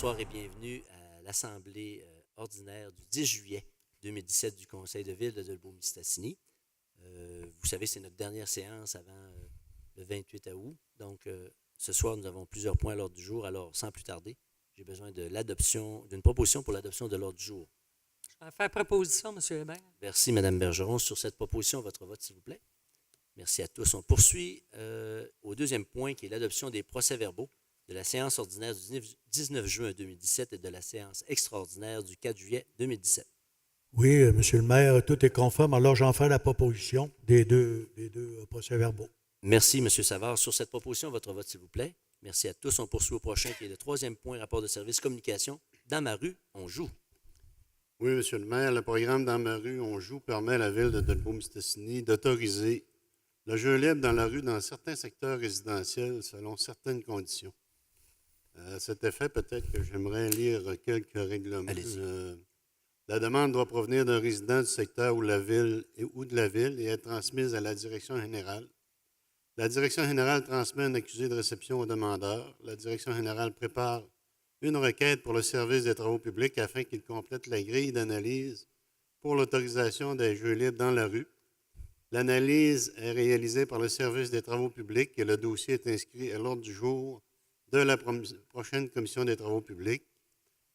bonsoir et bienvenue à l'Assemblée ordinaire du 10 juillet 2017 du Conseil de ville de Dolbeau-Mistassini. Vous savez, c'est notre dernière séance avant le 28 août. Donc, ce soir, nous avons plusieurs points à l'ordre du jour. Alors, sans plus tarder, j'ai besoin d'une proposition pour l'adoption de l'ordre du jour. Je vais faire proposition, M. Hébert. Merci, Mme Bergeron. Sur cette proposition, votre vote, s'il vous plaît. Merci à tous. On poursuit au deuxième point, qui est l'adoption des procès-verbaux de la séance ordinaire du 19 juin 2017 et de la séance extraordinaire du 4 juillet 2017. Oui, Monsieur le maire, tout est conforme. Alors, j'en fais la proposition des deux procès-verbaux. Merci, M. Savard. Sur cette proposition, votre vote, s'il vous plaît. Merci à tous. On poursuit au prochain, qui est le troisième point, rapport de service communication. Dans ma rue, on joue. Oui, Monsieur le maire, le programme Dans ma rue, on joue permet à la ville de Dolbeau-Mistassini d'autoriser le jeu libre dans la rue dans certains secteurs résidentiels selon certaines conditions. À cet effet, peut-être que j'aimerais lire quelques règlements. Allez-y. La demande doit provenir d'un résident du secteur ou de la ville et être transmise à la direction générale. La direction générale transmet un accusé de réception au demandeur. La direction générale prépare une requête pour le service des travaux publics afin qu'il complète la grille d'analyse pour l'autorisation des jeux libres dans la rue. L'analyse est réalisée par le service des travaux publics et le dossier est inscrit à l'ordre du jour de la prochaine commission des travaux publics.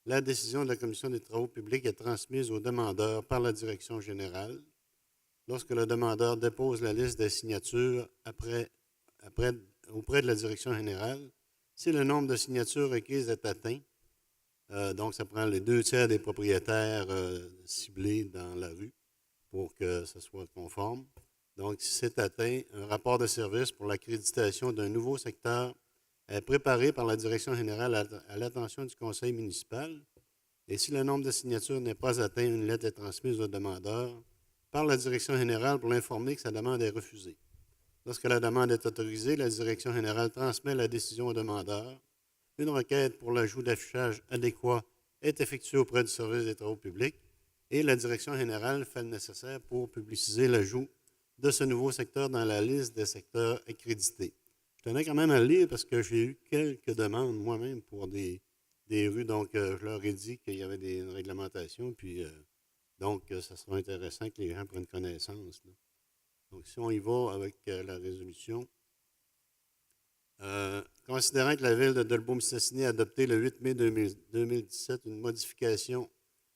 La décision de la commission des travaux publics est transmise au demandeur par la direction générale. Lorsque le demandeur dépose la liste des signatures auprès de la direction générale, si le nombre de signatures requises est atteint, donc ça prend les 2/3 des propriétaires ciblés dans la rue pour que ce soit conforme. Donc, si c'est atteint, un rapport de service pour l'accréditation d'un nouveau secteur est préparé par la direction générale à l'attention du conseil municipal. Et si le nombre de signatures n'est pas atteint, une lettre est transmise au demandeur par la direction générale pour l'informer que sa demande est refusée. Lorsque la demande est autorisée, la direction générale transmet la décision au demandeur. Une requête pour l'ajout d'affichage adéquat est effectuée auprès du service des travaux publics et la direction générale fait le nécessaire pour publiciser l'ajout de ce nouveau secteur dans la liste des secteurs accrédités. Je tenais quand même à le lire parce que j'ai eu quelques demandes moi-même pour des rues. Donc, je leur ai dit qu'il y avait une réglementation. Puis, donc, ça sera intéressant que les gens prennent connaissance. Là. Donc, si on y va avec la résolution. Considérant que la ville de Dolbeau-Mistassini a adopté le 8 mai 2017 une modification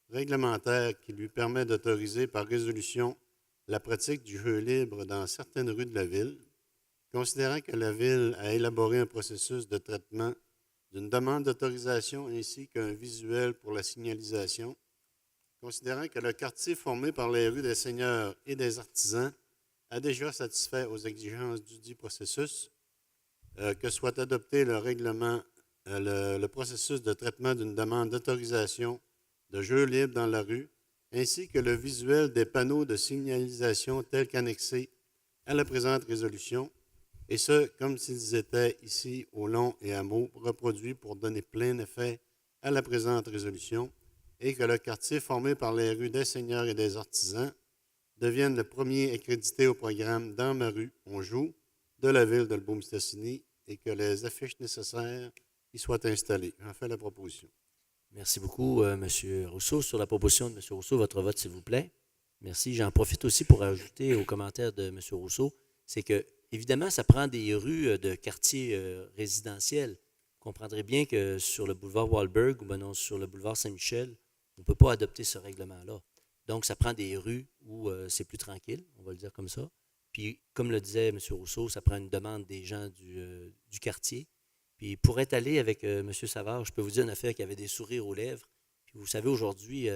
réglementaire qui lui permet d'autoriser par résolution la pratique du jeu libre dans certaines rues de la ville, considérant que la ville a élaboré un processus de traitement d'une demande d'autorisation ainsi qu'un visuel pour la signalisation, considérant que le quartier formé par les rues des seigneurs et des artisans a déjà satisfait aux exigences du dit processus, que soit adopté le règlement, le processus de traitement d'une demande d'autorisation de jeu libre dans la rue, ainsi que le visuel des panneaux de signalisation tels qu'annexés à la présente résolution, et ce, comme s'ils étaient ici au long et à mot reproduits pour donner plein effet à la présente résolution, et que le quartier formé par les rues des seigneurs et des artisans devienne le premier accrédité au programme Dans ma rue, on joue de la ville de Dolbeau-Mistassini et que les affiches nécessaires y soient installées. J'en fais la proposition. Merci beaucoup, M. Rousseau. Sur la proposition de M. Rousseau, votre vote, s'il vous plaît. Merci. J'en profite aussi pour ajouter aux commentaires de M. Rousseau, c'est que, évidemment, ça prend des rues de quartiers résidentiels. Vous comprendrez bien que sur le boulevard Wahlberg ou ben non, sur le boulevard Saint-Michel, on ne peut pas adopter ce règlement-là. Donc, ça prend des rues où c'est plus tranquille, on va le dire comme ça. Puis, comme le disait M. Rousseau, ça prend une demande des gens du quartier. Puis, pour être allé avec M. Savard, je peux vous dire une affaire qui avait des sourires aux lèvres. Puis, vous savez, aujourd'hui,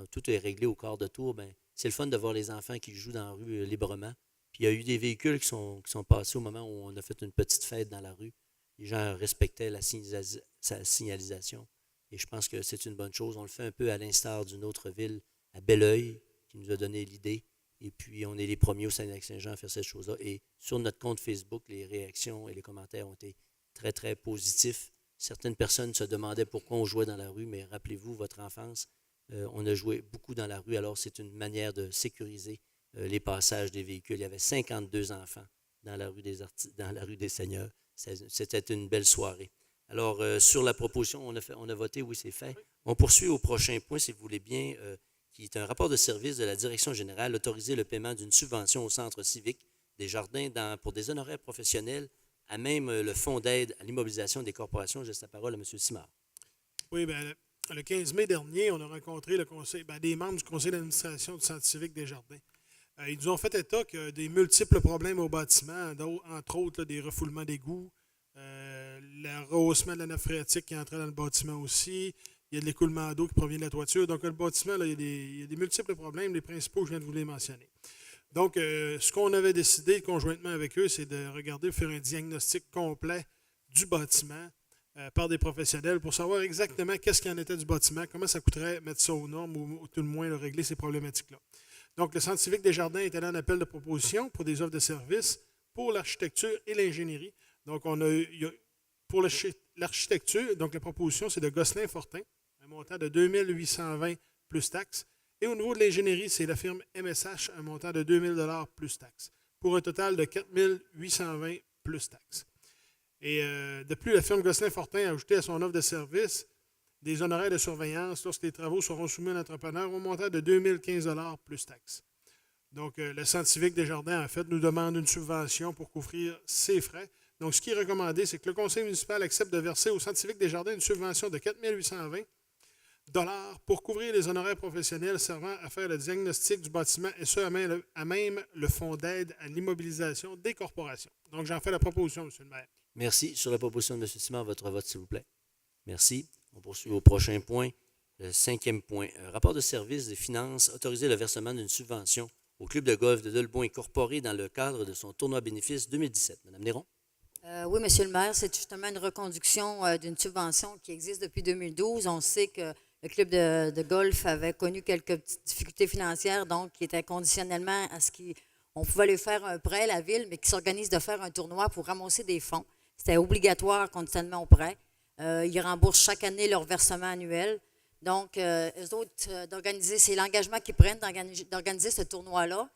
tout est réglé au quart de tour. Ben, c'est le fun de voir les enfants qui jouent dans la rue librement. Puis, il y a eu des véhicules qui sont passés au moment où on a fait une petite fête dans la rue. Les gens respectaient la signalisation. Et je pense que c'est une bonne chose. On le fait un peu à l'instar d'une autre ville, à Belleuil, qui nous a donné l'idée. Et puis, on est les premiers au Saint-Saint-Jean à faire cette chose-là. Et sur notre compte Facebook, les réactions et les commentaires ont été très, très positifs. Certaines personnes se demandaient pourquoi on jouait dans la rue, mais rappelez-vous, votre enfance, on a joué beaucoup dans la rue, alors c'est une manière de sécuriser les passages des véhicules. Il y avait 52 enfants dans la rue des Seigneurs. C'était une belle soirée. Alors, sur la proposition, on a voté, oui, c'est fait. On poursuit au prochain point, si vous voulez bien, qui est un rapport de service de la Direction générale, autoriser le paiement d'une subvention au Centre civique des Jardins pour des honoraires professionnels, à même le Fonds d'aide à l'immobilisation des corporations. Je laisse la parole à M. Simard. Oui, bien, le 15 mai dernier, on a rencontré des membres du conseil d'administration du Centre civique des Jardins. Ils nous ont fait état que des multiples problèmes au bâtiment, entre autres là, des refoulements d'égouts, l'arrosement de la nappe phréatique qui entrait dans le bâtiment aussi. Il y a de l'écoulement d'eau qui provient de la toiture. Donc, le bâtiment, là, il y a des multiples problèmes. Les principaux, je viens de vous les mentionner. Donc, ce qu'on avait décidé conjointement avec eux, c'est de regarder, faire un diagnostic complet du bâtiment par des professionnels pour savoir exactement qu'est-ce qu'il en était du bâtiment, comment ça coûterait mettre ça aux normes ou tout le moins là, régler ces problématiques-là. Donc, le Centre civique des Jardins est allé en appel de proposition pour des offres de services pour l'architecture et l'ingénierie. Donc, pour l'architecture, donc la proposition, c'est de Gosselin-Fortin, un montant de 2 820 plus taxes. Et au niveau de l'ingénierie, c'est la firme MSH, un montant de 2 000 plus taxes, pour un total de 4 820 plus taxes. Et de plus, la firme Gosselin-Fortin a ajouté à son offre de service des honoraires de surveillance lorsque les travaux seront soumis à l'entrepreneur au montant de 2 015 plus taxes. Donc, le Centre civique des Jardins, en fait, nous demande une subvention pour couvrir ses frais. Donc, ce qui est recommandé, c'est que le conseil municipal accepte de verser au Centre civique des Jardins une subvention de 4 820 pour couvrir les honoraires professionnels servant à faire le diagnostic du bâtiment et ce, à même le Fonds d'aide à l'immobilisation des corporations. Donc, j'en fais la proposition, M. le maire. Merci. Sur la proposition de M. Simard, votre vote, s'il vous plaît. Merci. On poursuit au prochain point. Le 5e point. Rapport de service des finances, autoriser le versement d'une subvention au club de golf de Delbon incorporé dans le cadre de son tournoi bénéfice 2017. Madame Néron? Oui, Monsieur le maire, c'est justement une reconduction d'une subvention qui existe depuis 2012. On sait que le club de golf avait connu quelques petites difficultés financières, donc qui était conditionnellement à ce qu'on pouvait lui faire un prêt, la ville, mais qui s'organise de faire un tournoi pour ramasser des fonds. C'était obligatoire conditionnellement au prêt. Ils remboursent chaque année leur versement annuel. Donc, eux autres, d'organiser, c'est l'engagement qu'ils prennent d'organiser ce tournoi-là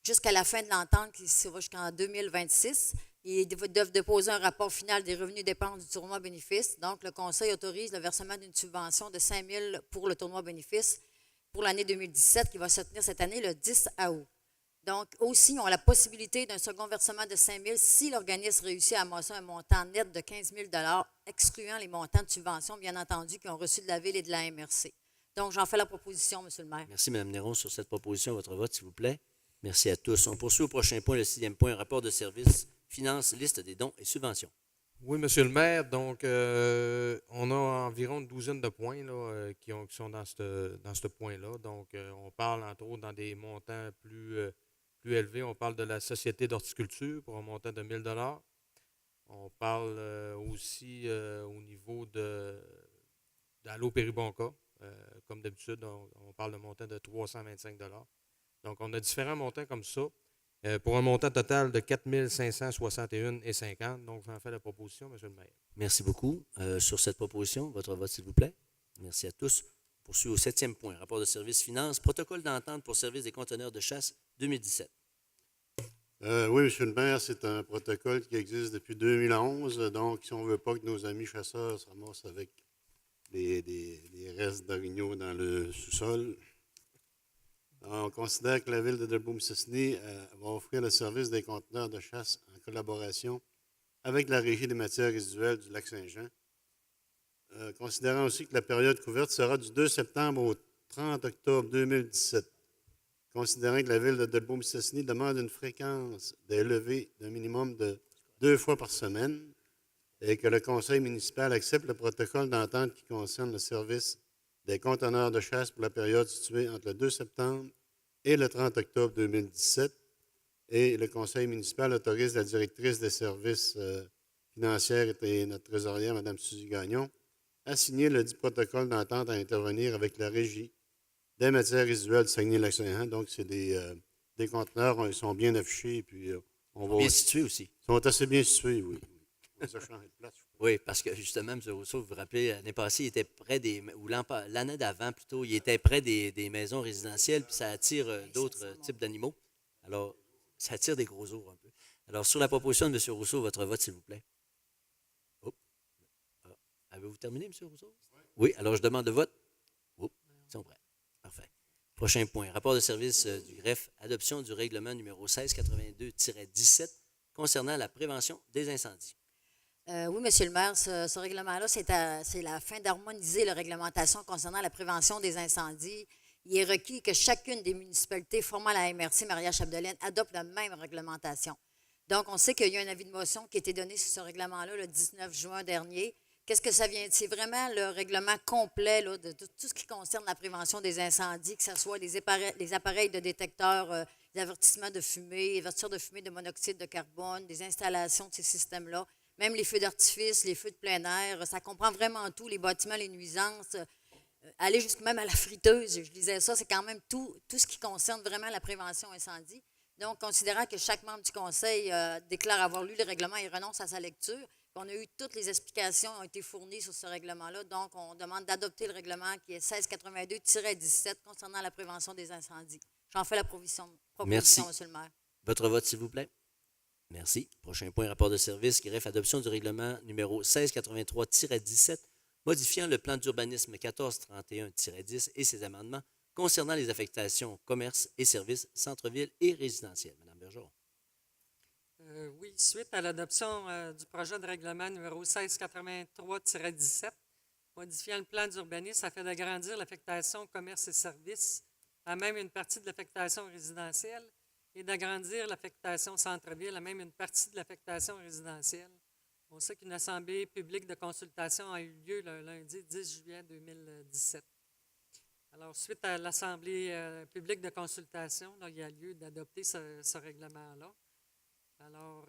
jusqu'à la fin de l'entente, qui va jusqu'en 2026. Ils doivent déposer un rapport final des revenus et dépenses du tournoi bénéfice. Donc, le Conseil autorise le versement d'une subvention de 5 000 pour le tournoi bénéfice pour l'année 2017 qui va se tenir cette année le 10 août. Donc, aussi, ils ont la possibilité d'un second versement de 5 000 si l'organisme réussit à amasser un montant net de 15 000 excluant les montants de subvention, bien entendu, qui ont reçu de la Ville et de la MRC. Donc, j'en fais la proposition, M. le maire. Merci, Mme Néron. Sur cette proposition, votre vote, s'il vous plaît. Merci à tous. On poursuit au prochain point, le 6e point, rapport de service, finance, liste des dons et subventions. Oui, Monsieur le maire. Donc, on a environ une douzaine de points là, qui sont dans ce point-là. Donc, on parle, entre autres, dans des montants plus élevés. On parle de la Société d'horticulture pour un montant de 1 000 $. On parle aussi au niveau d'Allo Péribonca. Comme d'habitude, on parle de montant de 325 $. Donc, on a différents montants comme ça. Pour un montant total de 4 561,50 $. Donc, j'en fais la proposition, M. le maire. Merci beaucoup. Sur cette proposition, votre vote, s'il vous plaît. Merci à tous. On poursuit au 7e point, rapport de service finance, protocole d'entente pour service des conteneurs de chasse 2017. Oui, M. le maire, c'est un protocole qui existe depuis 2011. Donc, si on ne veut pas que nos amis chasseurs se ramassent avec des restes d'orignaux dans le sous-sol, on considère que la Ville de Delbos-Mississiney va offrir le service des conteneurs de chasse en collaboration avec la Régie des matières résiduelles du Lac-Saint-Jean. Considérant aussi que la période couverte sera du 2 septembre au 30 octobre 2017. Considérant que la Ville de Delbos-Mississiney demande une fréquence d'élevée d'un minimum de 2 fois par semaine et que le Conseil municipal accepte le protocole d'entente qui concerne le service des conteneurs de chasse pour la période située entre le 2 septembre et le 30 octobre 2017. Et le Conseil municipal autorise la directrice des services financiers et notre trésorière, Mme Suzy Gagnon, à signer le dit protocole d'entente à intervenir avec la Régie des matières résiduelles de Saguenay-Lac-Saint-Jean. Donc, c'est des conteneurs, ils sont bien affichés. Et puis, on va Bien situé aussi. Ils sont assez bien situés, oui. On les a changés de place. Oui, parce que justement, M. Rousseau, vous vous rappelez, l'année passée, il était près l'année d'avant plutôt, il était près des maisons résidentielles, puis ça attire d'autres types d'animaux. Alors, ça attire des gros ours un peu. Alors, sur la proposition de M. Rousseau, votre vote, s'il vous plaît. Oh. Avez-vous terminé, M. Rousseau? Oui, alors je demande le vote. Oups, ils sont prêts. Parfait. Prochain point. Rapport de service du greffe. Adoption du règlement numéro 1682-17 concernant la prévention des incendies. Oui, Monsieur le maire, ce règlement-là, c'est la fin d'harmoniser la réglementation concernant la prévention des incendies. Il est requis que chacune des municipalités formant la MRC Maria-Chapdelaine adopte la même réglementation. Donc, on sait qu'il y a un avis de motion qui a été donné sur ce règlement-là le 19 juin dernier. Qu'est-ce que ça vient? C'est vraiment le règlement complet là, de tout ce qui concerne la prévention des incendies, que ce soit les appareils de détecteurs, les avertissements de fumée, les avertisseurs de fumée de monoxyde de carbone, des installations de ces systèmes-là, même les feux d'artifice, les feux de plein air, ça comprend vraiment tout, les bâtiments, les nuisances, aller jusqu'à même à la friteuse, je disais ça, c'est quand même tout ce qui concerne vraiment la prévention incendie. Donc, considérant que chaque membre du conseil déclare avoir lu le règlement et renonce à sa lecture, on a eu toutes les explications qui ont été fournies sur ce règlement-là. Donc, on demande d'adopter le règlement qui est 1682-17 concernant la prévention des incendies. J'en fais la proposition, Merci. Monsieur le maire. Votre vote, s'il vous plaît. Merci. Prochain point, rapport de service, greffe, adoption du règlement numéro 1683-17, modifiant le plan d'urbanisme 1431-10 et ses amendements concernant les affectations commerces et services, centre-ville et résidentiel. Madame Bergeron. Oui, suite à l'adoption du projet de règlement numéro 1683-17, modifiant le plan d'urbanisme afin d'agrandir l'affectation commerce et services à même une partie de l'affectation résidentielle et d'agrandir l'affectation centre-ville à même une partie de l'affectation résidentielle. On sait qu'une assemblée publique de consultation a eu lieu le lundi 10 juillet 2017. Alors, suite à l'assemblée publique de consultation, là, il y a lieu d'adopter ce règlement-là. Alors,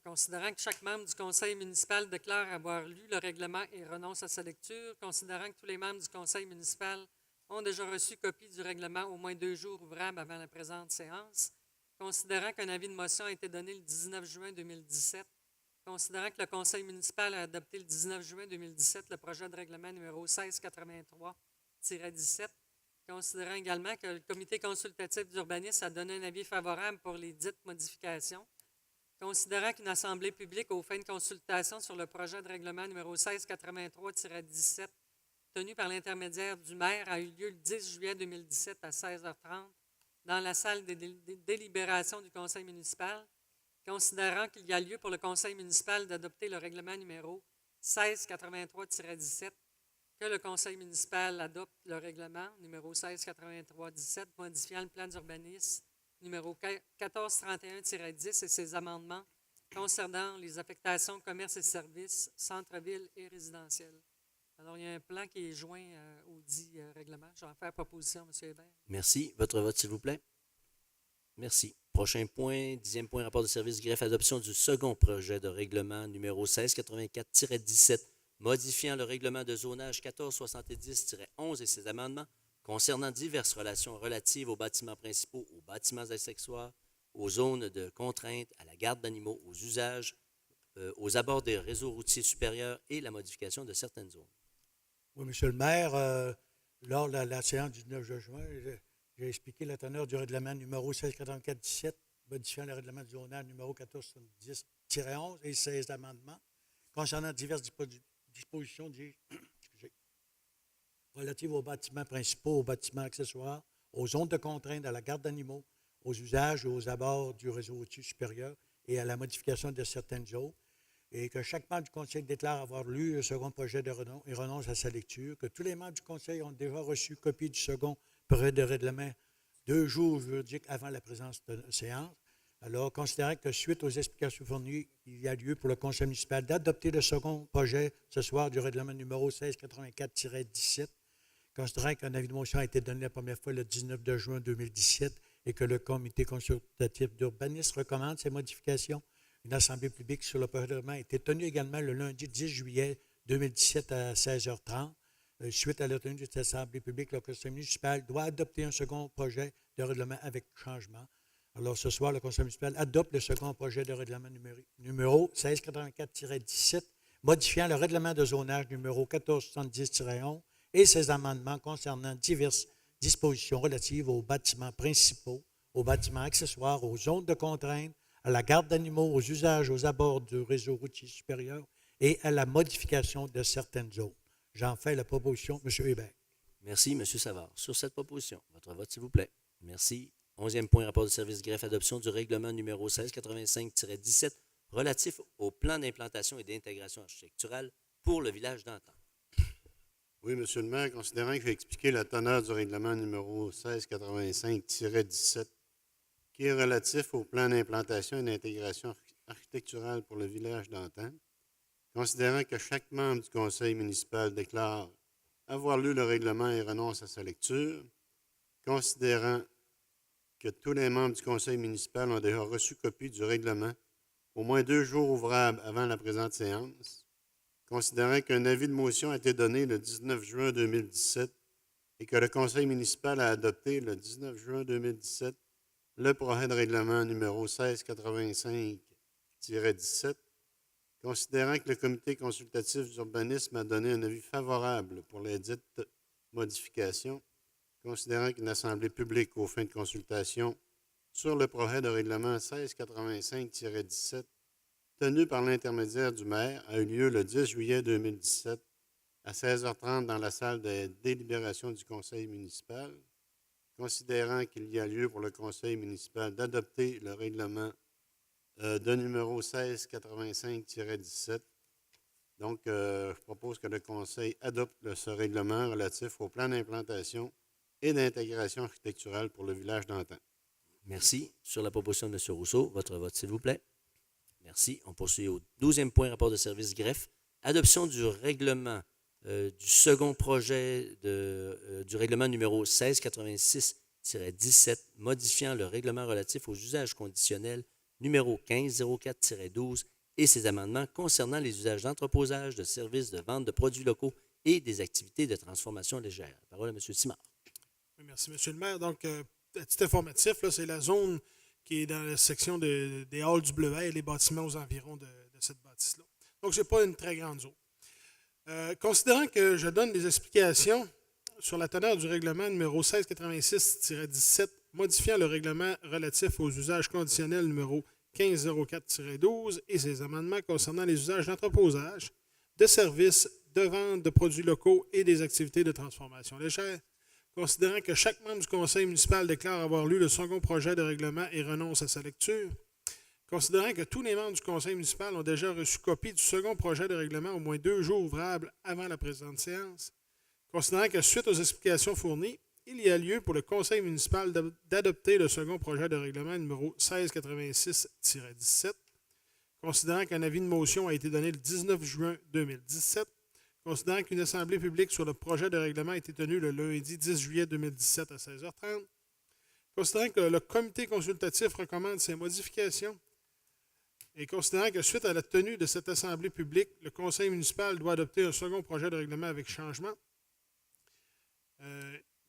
considérant que chaque membre du conseil municipal déclare avoir lu le règlement et renonce à sa lecture, considérant que tous les membres du conseil municipal ont déjà reçu copie du règlement au moins 2 jours ouvrables avant la présente séance, considérant qu'un avis de motion a été donné le 19 juin 2017, considérant que le conseil municipal a adopté le 19 juin 2017 le projet de règlement numéro 1683-17, considérant également que le comité consultatif d'urbanisme a donné un avis favorable pour les dites modifications, considérant qu'une assemblée publique aux fins de consultation sur le projet de règlement numéro 1683-17, tenu par l'intermédiaire du maire, a eu lieu le 10 juillet 2017 à 16h30 dans la salle des délibérations du conseil municipal, considérant qu'il y a lieu pour le conseil municipal d'adopter le règlement numéro 1683-17, que le conseil municipal adopte le règlement numéro 1683-17 modifiant le plan d'urbanisme numéro 1431-10 et ses amendements concernant les affectations commerces et services, centre-ville et résidentiel. Alors, il y a un plan qui est joint au dit règlement. Je vais en faire proposition, M. Hébert. Merci. Votre vote, s'il vous plaît. Merci. Prochain point, 10e point, rapport de service greffe, adoption du second projet de règlement numéro 1684-17, modifiant le règlement de zonage 1470-11 et ses amendements concernant diverses relations relatives aux bâtiments principaux, aux bâtiments accessoires, aux zones de contrainte, à la garde d'animaux, aux usages, aux abords des réseaux routiers supérieurs et la modification de certaines zones. Oui, Monsieur le maire, lors de la séance du 9 juin, j'ai expliqué la teneur du règlement numéro 1684-17, modifiant le règlement du zonage numéro 1470-11 et ses amendements concernant diverses dispositions relatives aux bâtiments principaux, aux bâtiments accessoires, aux zones de contrainte, à la garde d'animaux, aux usages et aux abords du réseau routier supérieur et à la modification de certaines zones, et que chaque membre du conseil déclare avoir lu le second projet de et renonce à sa lecture, que tous les membres du conseil ont déjà reçu copie du second projet de règlement 2 jours juridiques avant la présence de la séance. Alors, considérant que suite aux explications fournies, il y a lieu pour le conseil municipal d'adopter le second projet ce soir du règlement numéro 1684-17, considérant qu'un avis de motion a été donné la première fois le 19 juin 2017 et que le comité consultatif d'urbanisme recommande ces modifications, une assemblée publique sur le projet de règlement a été tenue également le lundi 10 juillet 2017 à 16h30. Suite à la tenue de cette assemblée publique, le conseil municipal doit adopter un second projet de règlement avec changement. Alors, ce soir, le conseil municipal adopte le second projet de règlement numéro 1684-17, modifiant le règlement de zonage numéro 1470-11 et ses amendements concernant diverses dispositions relatives aux bâtiments principaux, aux bâtiments accessoires, aux zones de contrainte, à la garde d'animaux, aux usages, aux abords du réseau routier supérieur et à la modification de certaines zones. J'en fais la proposition, M. Hébert. Merci, M. Savard. Sur cette proposition, votre vote, s'il vous plaît. Merci. 11e point, rapport de service greffe, adoption du règlement numéro 1685-17 relatif au plan d'implantation et d'intégration architecturale pour le village d'Antan. Oui, Monsieur le maire, considérant qu'il faut expliquer la teneur du règlement numéro 1685-17, qui est relatif au plan d'implantation et d'intégration architecturale pour le village d'Antan, considérant que chaque membre du conseil municipal déclare avoir lu le règlement et renonce à sa lecture, considérant que tous les membres du conseil municipal ont déjà reçu copie du règlement au moins 2 jours ouvrables avant la présente séance, considérant qu'un avis de motion a été donné le 19 juin 2017 et que le conseil municipal a adopté le 19 juin 2017 le projet de règlement numéro 1685-17, considérant que le comité consultatif d'urbanisme a donné un avis favorable pour les dites modifications, considérant qu'une assemblée publique aux fins de consultation sur le projet de règlement 1685-17, tenu par l'intermédiaire du maire, a eu lieu le 10 juillet 2017 à 16h30 dans la salle de délibération du conseil municipal, considérant qu'il y a lieu pour le conseil municipal d'adopter le règlement de numéro 1685-17. Donc, je propose que le conseil adopte ce règlement relatif au plan d'implantation et d'intégration architecturale pour le village d'Antan. Merci. Sur la proposition de M. Rousseau, votre vote, s'il vous plaît. Merci. On poursuit au 12e point, rapport de service greffe. Adoption du règlement du second projet du règlement numéro 1686-17, modifiant le règlement relatif aux usages conditionnels numéro 1504-12 et ses amendements concernant les usages d'entreposage, de services, de vente de produits locaux et des activités de transformation légère. La parole à M. Simard. Oui, merci, M. le maire. Donc, à titre informatif, là, c'est la zone qui est dans la section des halls du Bleuet et les bâtiments aux environs de cette bâtisse-là. Donc, ce n'est pas une très grande zone. Considérant que je donne des explications sur la teneur du règlement numéro 1686-17, modifiant le règlement relatif aux usages conditionnels numéro 1504-12 et ses amendements concernant les usages d'entreposage, de services, de vente de produits locaux et des activités de transformation légère, considérant que chaque membre du conseil municipal déclare avoir lu le second projet de règlement et renonce à sa lecture, considérant que tous les membres du conseil municipal ont déjà reçu copie du second projet de règlement au moins 2 jours ouvrables avant la présente séance, considérant que suite aux explications fournies, il y a lieu pour le conseil municipal d'adopter le second projet de règlement numéro 1686-17, considérant qu'un avis de motion a été donné le 19 juin 2017, considérant qu'une assemblée publique sur le projet de règlement a été tenue le lundi 10 juillet 2017 à 16h30, considérant que le comité consultatif recommande ces modifications et considérant que suite à la tenue de cette assemblée publique, le conseil municipal doit adopter un second projet de règlement avec changement,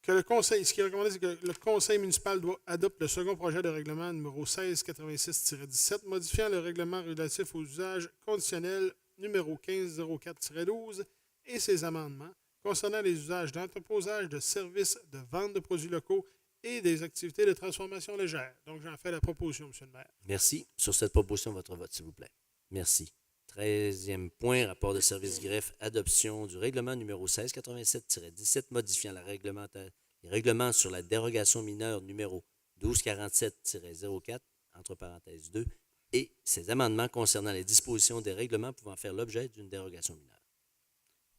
ce qui est recommandé, c'est que le conseil municipal doit adopter le second projet de règlement numéro 1686-17, modifiant le règlement relatif aux usages conditionnels numéro 1504-12 et ses amendements concernant les usages d'entreposage, de services, de vente de produits locaux et des activités de transformation légère. Donc, j'en fais la proposition, M. le maire. Merci. Sur cette proposition, votre vote, s'il vous plaît. Merci. 13e point, rapport de service greffe, adoption du règlement numéro 1687-17, modifiant les règlements sur la dérogation mineure numéro 1247-04, entre parenthèses 2, et ses amendements concernant les dispositions des règlements pouvant faire l'objet d'une dérogation mineure.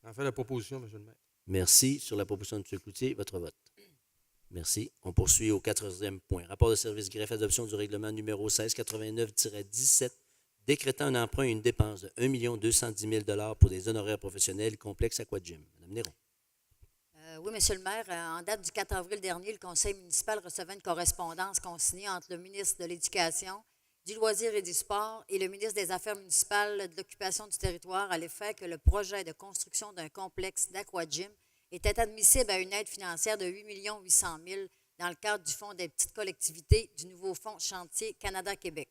J'en fais la proposition, M. le maire. Merci. Sur la proposition de M. Cloutier, votre vote. Merci. On poursuit au 14e point. Rapport de service greffe, adoption du règlement numéro 1689-17, décrétant un emprunt et une dépense de 1 210 000 pour des honoraires professionnels complexe Aquagym. Mme Néron. Oui, M. le maire, en date du 4 avril dernier, le conseil municipal recevait une correspondance consignée entre le ministre de l'Éducation, du Loisir et du Sport et le ministre des Affaires municipales de l'Occupation du territoire à l'effet que le projet de construction d'un complexe d'Aquagym était admissible à une aide financière de 8 800 000 dans le cadre du Fonds des petites collectivités du nouveau Fonds Chantier Canada-Québec.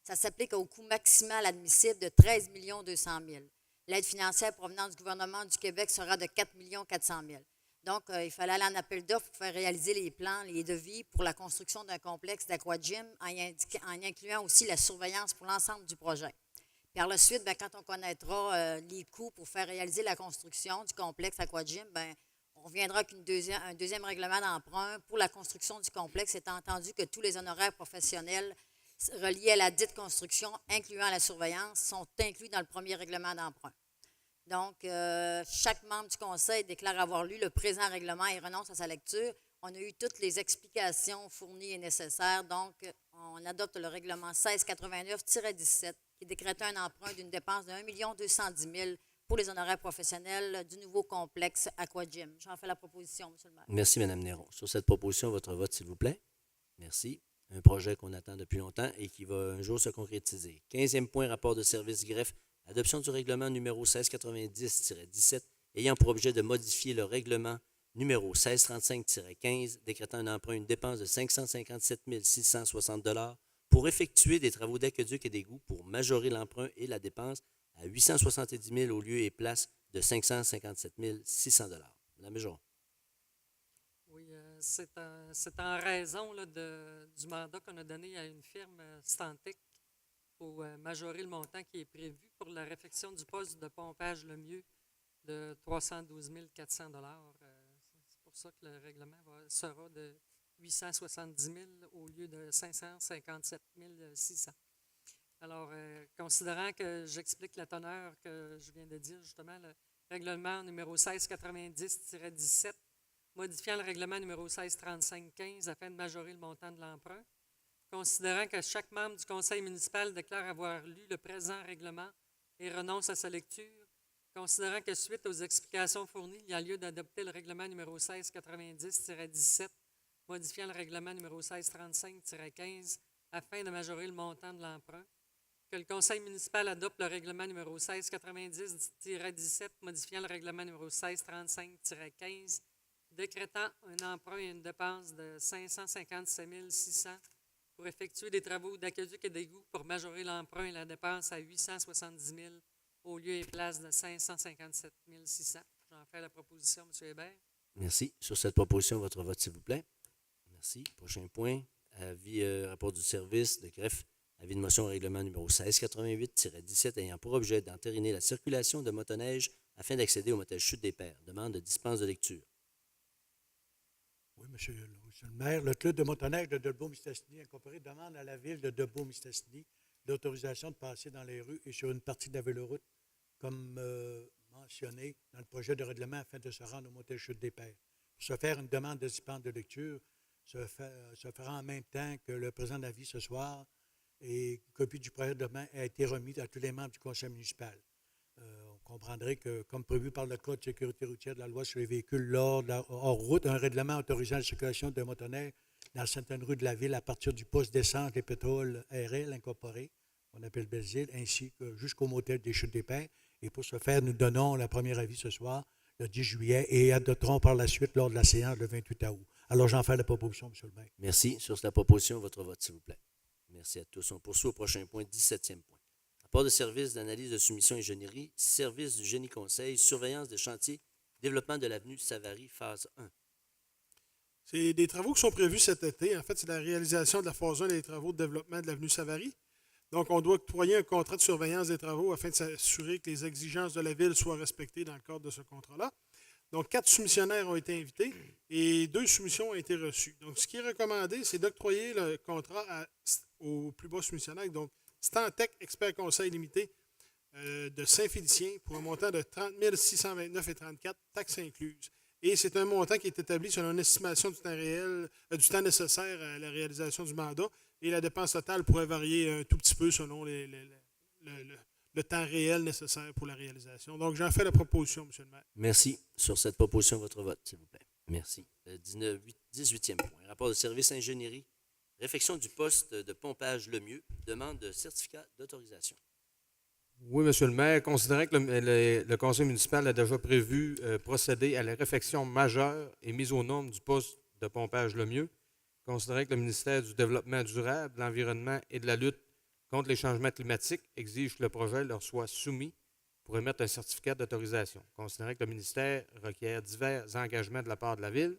Ça s'applique au coût maximal admissible de 13 200 000. L'aide financière provenant du gouvernement du Québec sera de 4 400 000. Donc, il fallait aller en appel d'offres pour faire réaliser les plans, les devis pour la construction d'un complexe d'Aquagym en y incluant aussi la surveillance pour l'ensemble du projet. Par la suite, ben, quand on connaîtra les coûts pour faire réaliser la construction du complexe Aquagym, ben, on reviendra avec un deuxième règlement d'emprunt pour la construction du complexe, étant entendu que tous les honoraires professionnels reliés à la dite construction, incluant la surveillance, sont inclus dans le premier règlement d'emprunt. Donc, chaque membre du conseil déclare avoir lu le présent règlement et renonce à sa lecture. On a eu toutes les explications fournies et nécessaires. Donc, on adopte le règlement 1689-17 qui décrète un emprunt d'une dépense de 1 210 000 pour les honoraires professionnels du nouveau complexe Aquagym. J'en fais la proposition, M. le maire. Merci, Mme Néron. Sur cette proposition, votre vote, s'il vous plaît. Merci. Un projet qu'on attend depuis longtemps et qui va un jour se concrétiser. 15e point, rapport de service greffe. Adoption du règlement numéro 1690-17 ayant pour objet de modifier le règlement numéro 1635-15 décrétant un emprunt, une dépense de 557 660 $ pour effectuer des travaux d'aqueduc et d'égouts pour majorer l'emprunt et la dépense à 870 000 au lieu et place de 557 600 $. Madame Méjeron. Oui, c'est en raison là, du mandat qu'on a donné à une firme Stantec pour majorer le montant qui est prévu pour la réfection du poste de pompage le mieux de 312 400 $. C'est pour ça que le règlement sera de 870 000 au lieu de 557 600. Alors, considérant que j'explique la teneur que je viens de dire, justement, le règlement numéro 1690-17, modifiant le règlement numéro 1635-15 afin de majorer le montant de l'emprunt, considérant que chaque membre du conseil municipal déclare avoir lu le présent règlement et renonce à sa lecture, considérant que suite aux explications fournies, il y a lieu d'adopter le règlement numéro 1690-17, modifiant le règlement numéro 1635-15 afin de majorer le montant de l'emprunt, que le conseil municipal adopte le règlement numéro 1690-17, modifiant le règlement numéro 1635-15, décrétant un emprunt et une dépense de 557 600 pour effectuer des travaux d'aqueduc et d'égout pour majorer l'emprunt et la dépense à 870 000 au lieu et place de 557 600. J'en fais la proposition, M. Hébert. Merci. Sur cette proposition, votre vote, s'il vous plaît. Merci. Prochain point. Avis, rapport du service de greffe. Avis de motion au règlement numéro 1688-17 ayant pour objet d'entériner la circulation de motoneige afin d'accéder au motel Chute des Pères. Demande de dispense de lecture. Oui, monsieur le maire, le club de motoneige de Dolbeau-Mistassini incorporé demande à la ville de Dolbeau-Mistassini l'autorisation de passer dans les rues et sur une partie de la véloroute, comme mentionné dans le projet de règlement afin de se rendre au motel Chute des Pères. Pour ce faire, une demande de dispense de lecture se fera en même temps que le présent avis ce soir et une copie du projet de règlement a été remise à tous les membres du conseil municipal. On comprendrait que, comme prévu par le Code de sécurité routière de la loi sur les véhicules hors route, un règlement autorisant la circulation de motoneige dans certaines rues de la ville à partir du poste d'essence des pétroles RL incorporé, qu'on appelle Belzile, ainsi que jusqu'au motel des Chutes des Pères. Et pour ce faire, nous donnons le premier avis ce soir, le 10 juillet, et adopterons par la suite lors de la séance le 28 août. Alors, j'en fais la proposition, M. le maire. Merci. Sur la proposition, votre vote, s'il vous plaît. Merci à tous. On poursuit au prochain point, 17e point. Rapport de service d'analyse de soumission ingénierie, service du génie conseil, surveillance des chantiers, développement de l'avenue Savary, phase 1. C'est des travaux qui sont prévus cet été. En fait, c'est la réalisation de la phase 1 des travaux de développement de l'avenue Savary. Donc, on doit octroyer un contrat de surveillance des travaux afin de s'assurer que les exigences de la ville soient respectées dans le cadre de ce contrat-là. Donc, 4 soumissionnaires ont été invités et 2 soumissions ont été reçues. Donc, ce qui est recommandé, c'est d'octroyer le contrat au plus bas soumissionnaire, donc Stantec Expert Conseil Limité de Saint-Félicien pour un montant de 30 629,34 taxes incluses. Et c'est un montant qui est établi selon une estimation du temps réel, du temps nécessaire à la réalisation du mandat. Et la dépense totale pourrait varier un tout petit peu selon le temps réel nécessaire pour la réalisation. Donc, j'en fais la proposition, M. le maire. Merci. Sur cette proposition, votre vote, s'il vous plaît. Merci. 18e point. Rapport de service ingénierie, réfection du poste de pompage le mieux, demande de certificat d'autorisation. Oui, M. le maire, considérant que le conseil municipal a déjà prévu procéder à la réfection majeure et mise aux normes du poste de pompage le mieux, considérant que le ministère du Développement durable, de l'Environnement et de la lutte contre les changements climatiques exige que le projet leur soit soumis pour émettre un certificat d'autorisation, considérant que le ministère requiert divers engagements de la part de la Ville,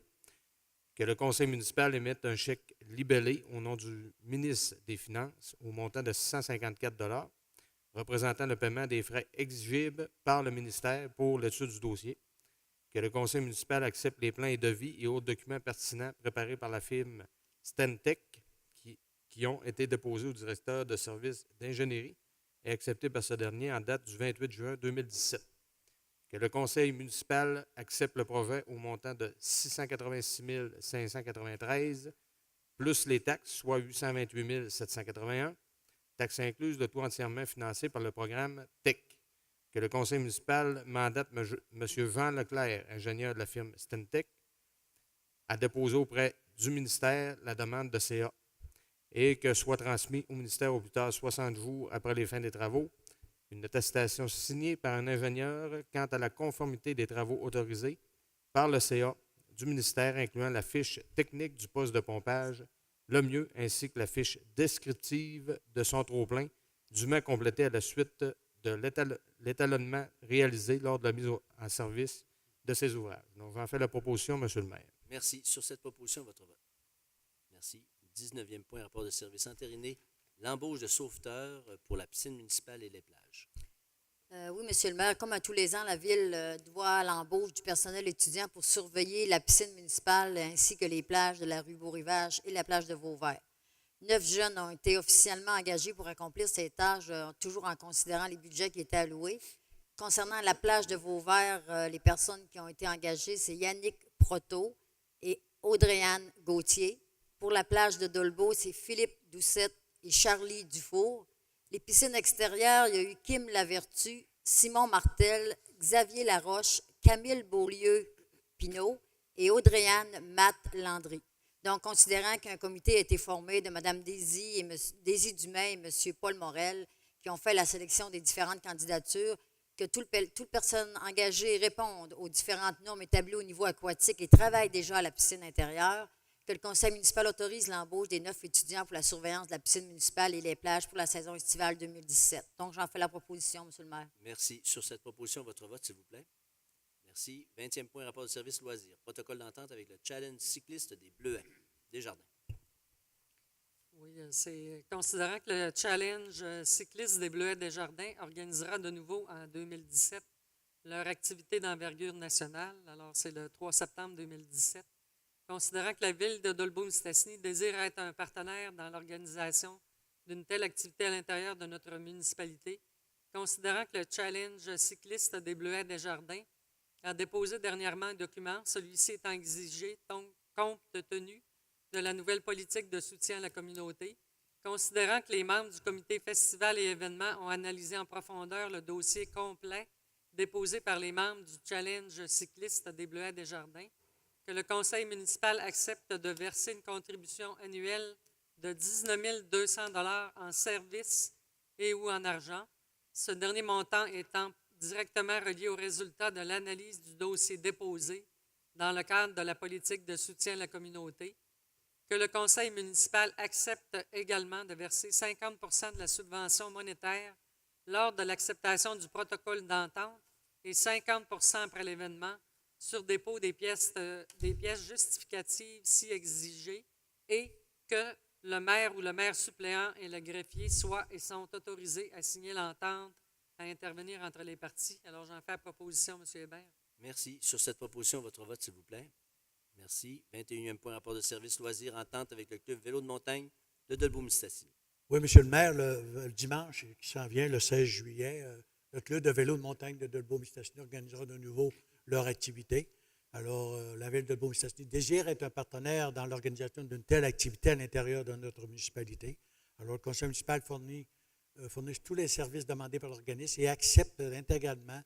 que le conseil municipal émette un chèque libellé au nom du ministre des Finances au montant de 654 $, représentant le paiement des frais exigibles par le ministère pour l'étude du dossier, que le conseil municipal accepte les plans et devis et autres documents pertinents préparés par la firme Stantec qui ont été déposés au directeur de services d'ingénierie et acceptés par ce dernier en date du 28 juin 2017. Que le conseil municipal accepte le projet au montant de 686 593 plus les taxes, soit 828 781, taxes incluses, le tout entièrement financé par le programme TEC. Que le conseil municipal mandate M. Jean Leclerc, ingénieur de la firme Stantec, à déposer auprès du ministère la demande de CA et que soit transmis au ministère au plus tard 60 jours après les fins des travaux une attestation signée par un ingénieur quant à la conformité des travaux autorisés par le CA du ministère, incluant la fiche technique du poste de pompage, le mieux, ainsi que la fiche descriptive de son trop-plein, dûment complétée à la suite de l'étalonnement réalisé lors de la mise en service de ces ouvrages. Donc, j'en fais la proposition, M. le maire. Merci. Sur cette proposition, votre vote. Merci. 19e point, rapport de service entériné. L'embauche de sauveteurs pour la piscine municipale et les plages. Oui, Monsieur le maire, comme à tous les ans, la Ville doit l'embauche du personnel étudiant pour surveiller la piscine municipale ainsi que les plages de la rue Beau-Rivage et la plage de Vauvert. 9 jeunes ont été officiellement engagés pour accomplir ces tâches, toujours en considérant les budgets qui étaient alloués. Concernant la plage de Vauvert, les personnes qui ont été engagées, c'est Yannick Proto et Audrey-Anne Gauthier. Pour la plage de Dolbeau, c'est Philippe Doucette et Charlie Dufour. Les piscines extérieures, il y a eu Kim Lavertu, Simon Martel, Xavier Laroche, Camille Beaulieu-Pinault et Audrey-Anne Matt Landry. Donc, considérant qu'un comité a été formé de Mme Daisy Dumais et M. Paul Morel, qui ont fait la sélection des différentes candidatures, que toutes personnes engagées répondent aux différentes normes établies au niveau aquatique et travaillent déjà à la piscine intérieure, que le conseil municipal autorise l'embauche des 9 étudiants pour la surveillance de la piscine municipale et les plages pour la saison estivale 2017. Donc, j'en fais la proposition, M. le maire. Merci. Sur cette proposition, votre vote, s'il vous plaît. Merci. 20e point, rapport de service loisirs. Protocole d'entente avec le Challenge cycliste des Bleuets. Desjardins. Oui, c'est considérant que le Challenge cycliste des Bleuets Desjardins organisera de nouveau en 2017 leur activité d'envergure nationale. Alors, c'est le 3 septembre 2017. Considérant que la Ville de Dolbeau-Mistassini désire être un partenaire dans l'organisation d'une telle activité à l'intérieur de notre municipalité, considérant que le Challenge cycliste des Bleuets Desjardins a déposé dernièrement un document, celui-ci étant exigé compte tenu de la nouvelle politique de soutien à la communauté, considérant que les membres du comité festival et événements ont analysé en profondeur le dossier complet déposé par les membres du Challenge cycliste des Bleuets Desjardins, que le conseil municipal accepte de verser une contribution annuelle de 19 200 $ en services et ou en argent, ce dernier montant étant directement relié aux résultats de l'analyse du dossier déposé dans le cadre de la politique de soutien à la communauté, que le conseil municipal accepte également de verser 50 % de la subvention monétaire lors de l'acceptation du protocole d'entente et 50 % après l'événement sur dépôt des pièces justificatives si exigées et que le maire ou le maire suppléant et le greffier soient et sont autorisés à signer l'entente à intervenir entre les parties. Alors, j'en fais la proposition, M. Hébert. Merci. Sur cette proposition, votre vote, s'il vous plaît. Merci. 21e point, rapport de service loisirs, entente avec le club vélo de montagne de Dolbeau-Mistassini. Oui, Monsieur le maire, le dimanche qui s'en vient, le 16 juillet, le club de vélo de montagne de Dolbeau-Mistassini organisera de nouveau leur activité. Alors, la ville de Dolbeau-Mistassini désire être un partenaire dans l'organisation d'une telle activité à l'intérieur de notre municipalité. Alors, le conseil municipal fournit tous les services demandés par l'organisme et accepte intégralement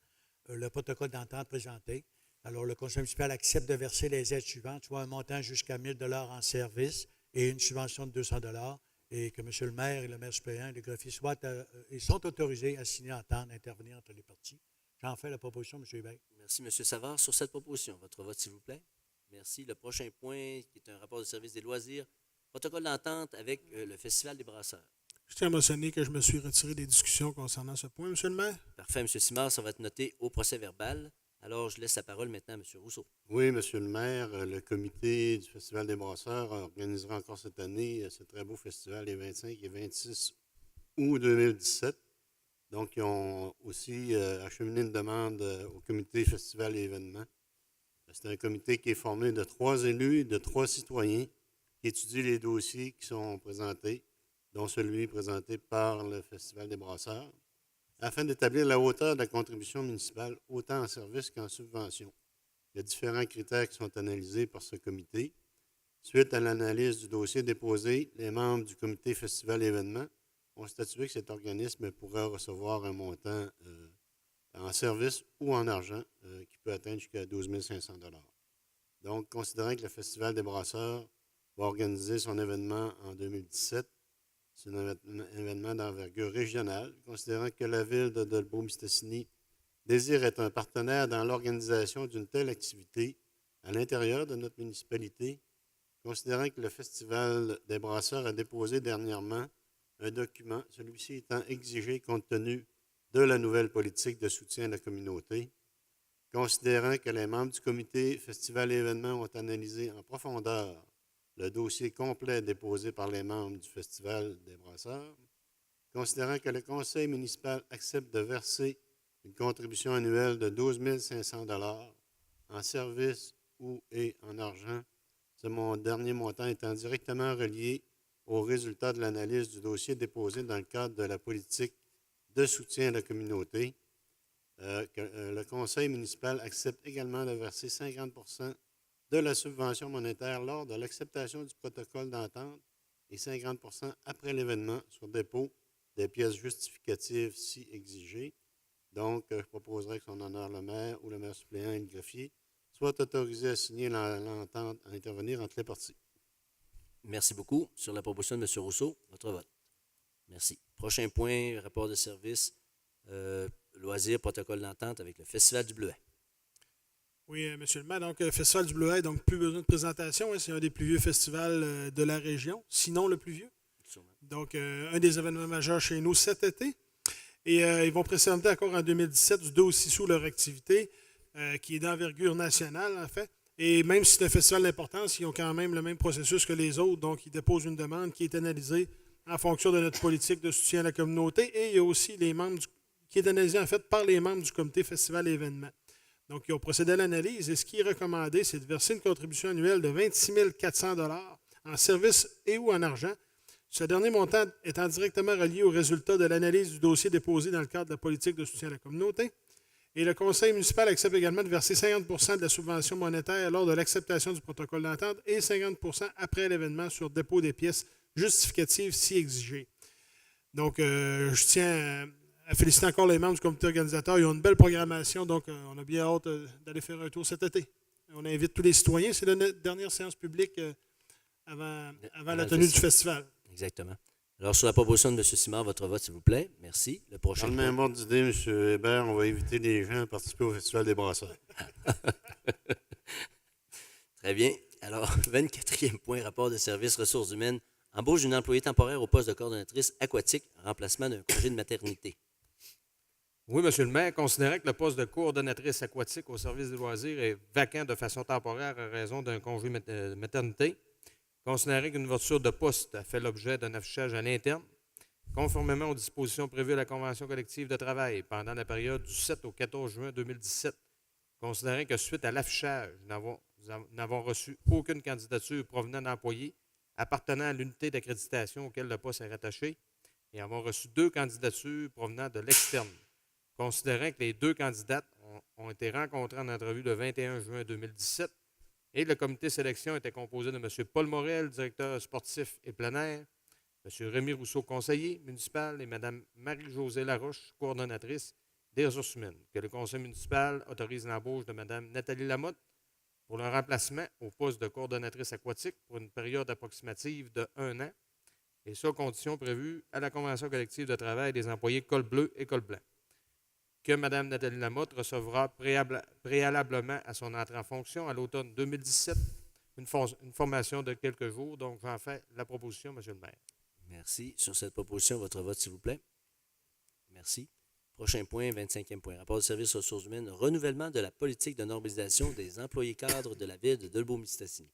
le protocole d'entente présenté. Alors, le conseil municipal accepte de verser les aides suivantes, soit un montant jusqu'à 1 000 $ en service et une subvention de 200 $, et que M. le maire et le maire suppléant et le greffier sont autorisés à signer l'entente, d'intervenir entre les parties. J'en fais la proposition, M. Hébert. Merci, M. Savard. Sur cette proposition, votre vote, s'il vous plaît. Merci. Le prochain point, qui est un rapport de service des loisirs, protocole d'entente avec le Festival des brasseurs. Je tiens à mentionner que je me suis retiré des discussions concernant ce point, M. le maire. Parfait, M. Simard, ça va être noté au procès-verbal. Alors, je laisse la parole maintenant à M. Rousseau. Oui, Monsieur le maire, le comité du Festival des brasseurs organisera encore cette année ce très beau festival les 25 et 26 août 2017 Donc, ils ont aussi acheminé une demande au comité Festival et événements. C'est un comité qui est formé de 3 élus et de 3 citoyens qui étudient les dossiers qui sont présentés, dont celui présenté par le Festival des Brasseurs, afin d'établir la hauteur de la contribution municipale, autant en service qu'en subvention. Il y a différents critères qui sont analysés par ce comité. Suite à l'analyse du dossier déposé, les membres du comité Festival et événements ont statué que cet organisme pourrait recevoir un montant en service ou en argent qui peut atteindre jusqu'à 12 500 $. Donc, considérant que le Festival des Brasseurs va organiser son événement en 2017, c'est un événement d'envergure régionale, considérant que la ville de Dolbeau-Mistassini désire être un partenaire dans l'organisation d'une telle activité à l'intérieur de notre municipalité, considérant que le Festival des Brasseurs a déposé dernièrement un document, celui-ci étant exigé compte tenu de la nouvelle politique de soutien à la communauté, considérant que les membres du comité Festival et événements ont analysé en profondeur le dossier complet déposé par les membres du Festival des Brasseurs, considérant que le conseil municipal accepte de verser une contribution annuelle de 12 500 $ en services ou et en argent, ce dernier montant étant directement relié aux résultats de l'analyse du dossier déposé dans le cadre de la politique de soutien à la communauté. Le conseil municipal accepte également de verser 50 % de la subvention monétaire lors de l'acceptation du protocole d'entente et 50 % après l'événement sur dépôt des pièces justificatives si exigées. Donc, je proposerai que son honneur le maire ou le maire suppléant et le greffier soient autorisés à signer l'entente à intervenir entre les parties. Merci beaucoup. Sur la proposition de M. Rousseau, votre vote. Merci. Prochain point, rapport de service, loisirs, protocole d'entente avec le Festival du Bleuet. Oui, Monsieur le maire. Donc, Festival du Bleuet, donc plus besoin de présentation. Hein, c'est un des plus vieux festivals de la région, sinon le plus vieux. Sûrement. Donc, un des événements majeurs chez nous cet été. Et ils vont présenter encore en 2017 du 2 au 6 août leur activité, qui est d'envergure nationale, en fait. Et même si c'est un festival d'importance, ils ont quand même le même processus que les autres. Donc, ils déposent une demande qui est analysée en fonction de notre politique de soutien à la communauté. Et il y a aussi les membres qui est analysée, en fait, par les membres du comité Festival et événements. Donc, ils ont procédé à l'analyse. Et ce qui est recommandé, c'est de verser une contribution annuelle de 26 400 $ en services et ou en argent. Ce dernier montant étant directement relié aux résultats de l'analyse du dossier déposé dans le cadre de la politique de soutien à la communauté. Et le conseil municipal accepte également de verser 50 % de la subvention monétaire lors de l'acceptation du protocole d'entente et 50 % après l'événement sur dépôt des pièces justificatives si exigées. Donc, je tiens à féliciter encore les membres du comité organisateur. Ils ont une belle programmation, donc on a bien hâte d'aller faire un tour cet été. On invite tous les citoyens. C'est la dernière séance publique avant la tenue du festival. Exactement. Alors, sur la proposition de M. Simard, votre vote, s'il vous plaît. Merci. Le Dans prochain le point. même ordre d'idée, M. Hébert, on va inviter les gens à participer au Festival des Brasseurs. Très bien. Alors, 24e point, rapport de services ressources humaines. Embauche d'une employée temporaire au poste de coordonnatrice aquatique, remplacement d'un congé de maternité. Oui, Monsieur le maire, considérant que le poste de coordonnatrice aquatique au service des loisirs est vacant de façon temporaire à raison d'un congé de maternité, considérant qu'une voiture de poste a fait l'objet d'un affichage à l'interne, conformément aux dispositions prévues à la Convention collective de travail pendant la période du 7 au 14 juin 2017, considérant que suite à l'affichage, nous n'avons reçu aucune candidature provenant d'employés appartenant à l'unité d'accréditation auquel le poste est rattaché et avons reçu 2 candidatures provenant de l'externe, considérant que les 2 candidates ont été rencontrées en entrevue le 21 juin 2017 et le comité de sélection était composé de M. Paul Morel, directeur sportif et plein air, M. Rémi Rousseau, conseiller municipal, et Mme Marie-Josée Laroche, coordonnatrice des ressources humaines, que le conseil municipal autorise l'embauche de Mme Nathalie Lamotte pour le remplacement au poste de coordonnatrice aquatique pour une période approximative de 1 an, et ça, aux conditions prévues à la Convention collective de travail des employés col bleu et col blanc, que Mme Nathalie Lamotte recevra préalablement à son entrée en fonction à l'automne 2017 une formation de quelques jours. Donc, j'en fais la proposition, M. le maire. Merci. Sur cette proposition, votre vote, s'il vous plaît. Merci. Prochain point, 25e point. Rapport de services ressources humaines, renouvellement de la politique de normalisation des employés cadres de la ville de Dolbeau-Mistassini.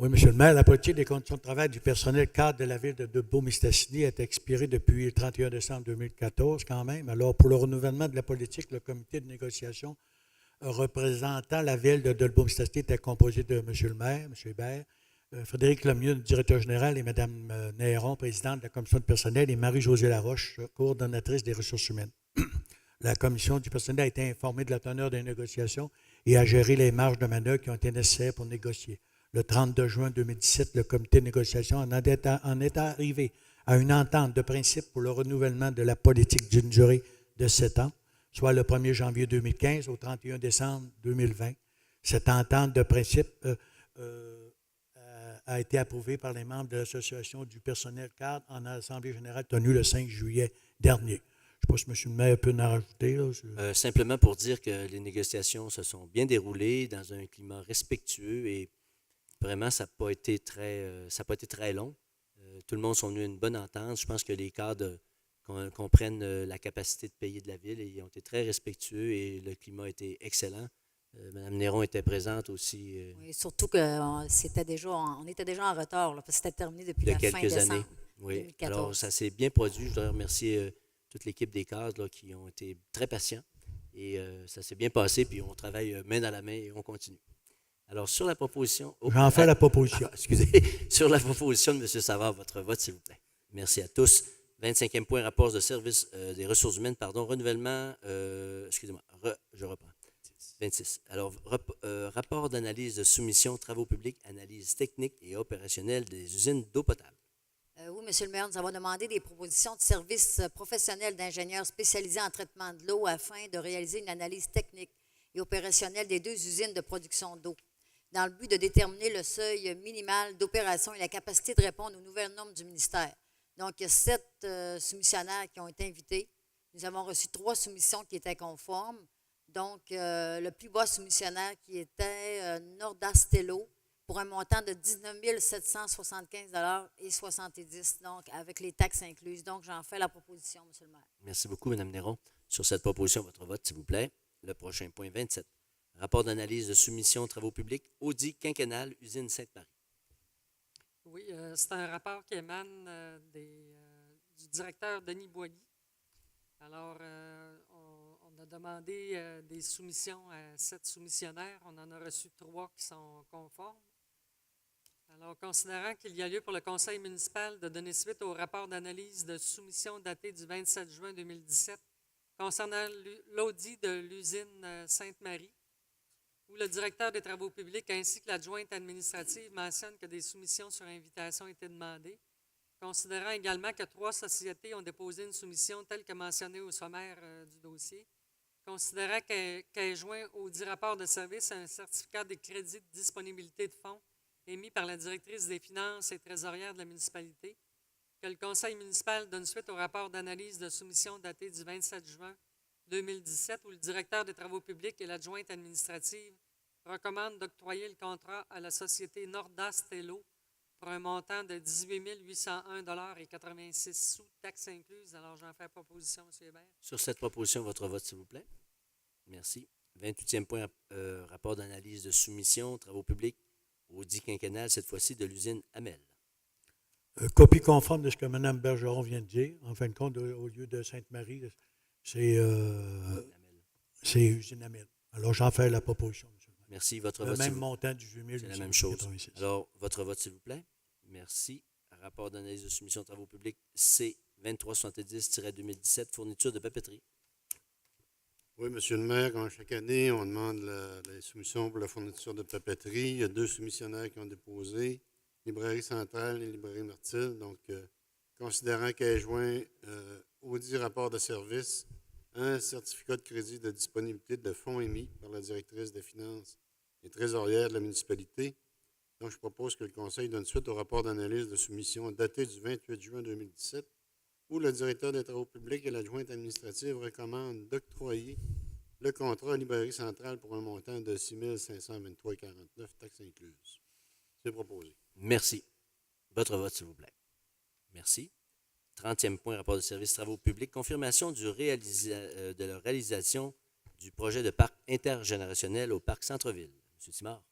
Oui, Monsieur le maire, la politique des conditions de travail du personnel cadre de la ville de Beaume-Mistassini est expirée depuis le 31 décembre 2014 quand même. Alors, pour le renouvellement de la politique, le comité de négociation représentant la ville de Beaume-Mistassini était composé de Monsieur le maire, M. Hébert, Frédéric Lemieux, directeur général, et Mme Néron, présidente de la commission de personnel, et Marie-Josée Laroche, coordonnatrice des ressources humaines. La commission du personnel a été informée de la teneur des négociations et a géré les marges de manœuvre qui ont été nécessaires pour négocier. Le 32 juin 2017, le comité de négociation en est arrivé à une entente de principe pour le renouvellement de la politique d'une durée de 7 ans, soit le 1er janvier 2015 au 31 décembre 2020. Cette entente de principe a été approuvée par les membres de l'Association du personnel cadre en Assemblée générale tenue le 5 juillet dernier. Je ne sais pas si M. le maire peut en rajouter. Là. Simplement pour dire que les négociations se sont bien déroulées dans un climat respectueux et vraiment, ça n'a pas été très long. Tout le monde sont venus à une bonne entente. Je pense que les cadres comprennent la capacité de payer de la ville et ils ont été très respectueux et le climat a été excellent. Mme Néron était présente aussi Oui, surtout qu'on était déjà en retard, là, parce que c'était terminé depuis il y a la fin quelques décembre années. Oui. 2014. Alors, ça s'est bien produit. Je voudrais remercier toute l'équipe des cadres là, qui ont été très patients. Et ça s'est bien passé, puis on travaille main dans la main et on continue. Alors, sur la proposition... J'en fais la proposition. Excusez. Sur la proposition de M. Savard, votre vote, s'il vous plaît. Merci à tous. 25e point, rapport de service des ressources humaines, renouvellement... excusez-moi, je reprends. 26. Alors, rapport d'analyse de soumission, travaux publics, analyse technique et opérationnelle des usines d'eau potable. Oui, Monsieur le maire, nous avons demandé des propositions de services professionnels d'ingénieurs spécialisés en traitement de l'eau afin de réaliser une analyse technique et opérationnelle des 2 usines de production d'eau, dans le but de déterminer le seuil minimal d'opération et la capacité de répondre aux nouvelles normes du ministère. Donc, il y a 7 soumissionnaires qui ont été invités. Nous avons reçu 3 soumissions qui étaient conformes. Donc, le plus bas soumissionnaire qui était Nordastello pour un montant de 19 775 et 70, donc avec les taxes incluses. Donc, j'en fais la proposition, M. le maire. Merci beaucoup, Mme Néron. Sur cette proposition, votre vote, s'il vous plaît. Le prochain point 27. Rapport d'analyse de soumission travaux publics, audit quinquennal, usine Sainte-Marie. Oui, c'est un rapport qui émane du directeur Denis Boilly. Alors, on a demandé des soumissions à 7 soumissionnaires. On en a reçu 3 qui sont conformes. Alors, considérant qu'il y a lieu pour le conseil municipal de donner suite au rapport d'analyse de soumission daté du 27 juin 2017 concernant l'audit de l'usine Sainte-Marie, où le directeur des travaux publics ainsi que l'adjointe administrative mentionnent que des soumissions sur invitation ont été demandées, considérant également que 3 sociétés ont déposé une soumission telle que mentionnée au sommaire du dossier, considérant qu'est joint au dit rapport de service un certificat de crédit de disponibilité de fonds émis par la directrice des finances et trésorière de la municipalité, que le conseil municipal donne suite au rapport d'analyse de soumission daté du 27 juin 2017 où le directeur des travaux publics et l'adjointe administrative recommandent d'octroyer le contrat à la société Nordastello pour un montant de 18 801,86 $, taxes incluses. Alors, j'en fais proposition, M. Hébert. Sur cette proposition, votre vote, s'il vous plaît. Merci. 28e point, rapport d'analyse de soumission, travaux publics, audit quinquennal, cette fois-ci de l'usine Amel. Copie conforme de ce que Mme Bergeron vient de dire. En fin de compte, au lieu de Sainte-Marie, c'est usine Amel. Alors, j'en fais la proposition, M. le maire. Merci. Votre Le vote, même montant, 18 000. c'est la même chose. Alors, votre vote, s'il vous plaît. Merci. Rapport d'analyse de soumission, travaux publics, C 2370-2017, fourniture de papeterie. Oui, M. le maire, comme chaque année, on demande la soumission pour la fourniture de papeterie. Il y a 2 soumissionnaires qui ont déposé, Librairie Centrale et Librairie Myrtille. Donc, considérant qu'elle est joint au dit rapport de service, un certificat de crédit de disponibilité de fonds émis par la directrice des finances et trésorière de la municipalité. Donc, je propose que le Conseil donne suite au rapport d'analyse de soumission daté du 28 juin 2017, où le directeur des travaux publics et l'adjointe administrative recommandent d'octroyer le contrat à Librairie Centrale pour un montant de 6 523,49 $, taxes incluses. C'est proposé. Merci. Votre vote, s'il vous plaît. Merci. 30e point, rapport de service travaux publics, confirmation de la réalisation du projet de parc intergénérationnel au parc Centre-Ville. M. Simard.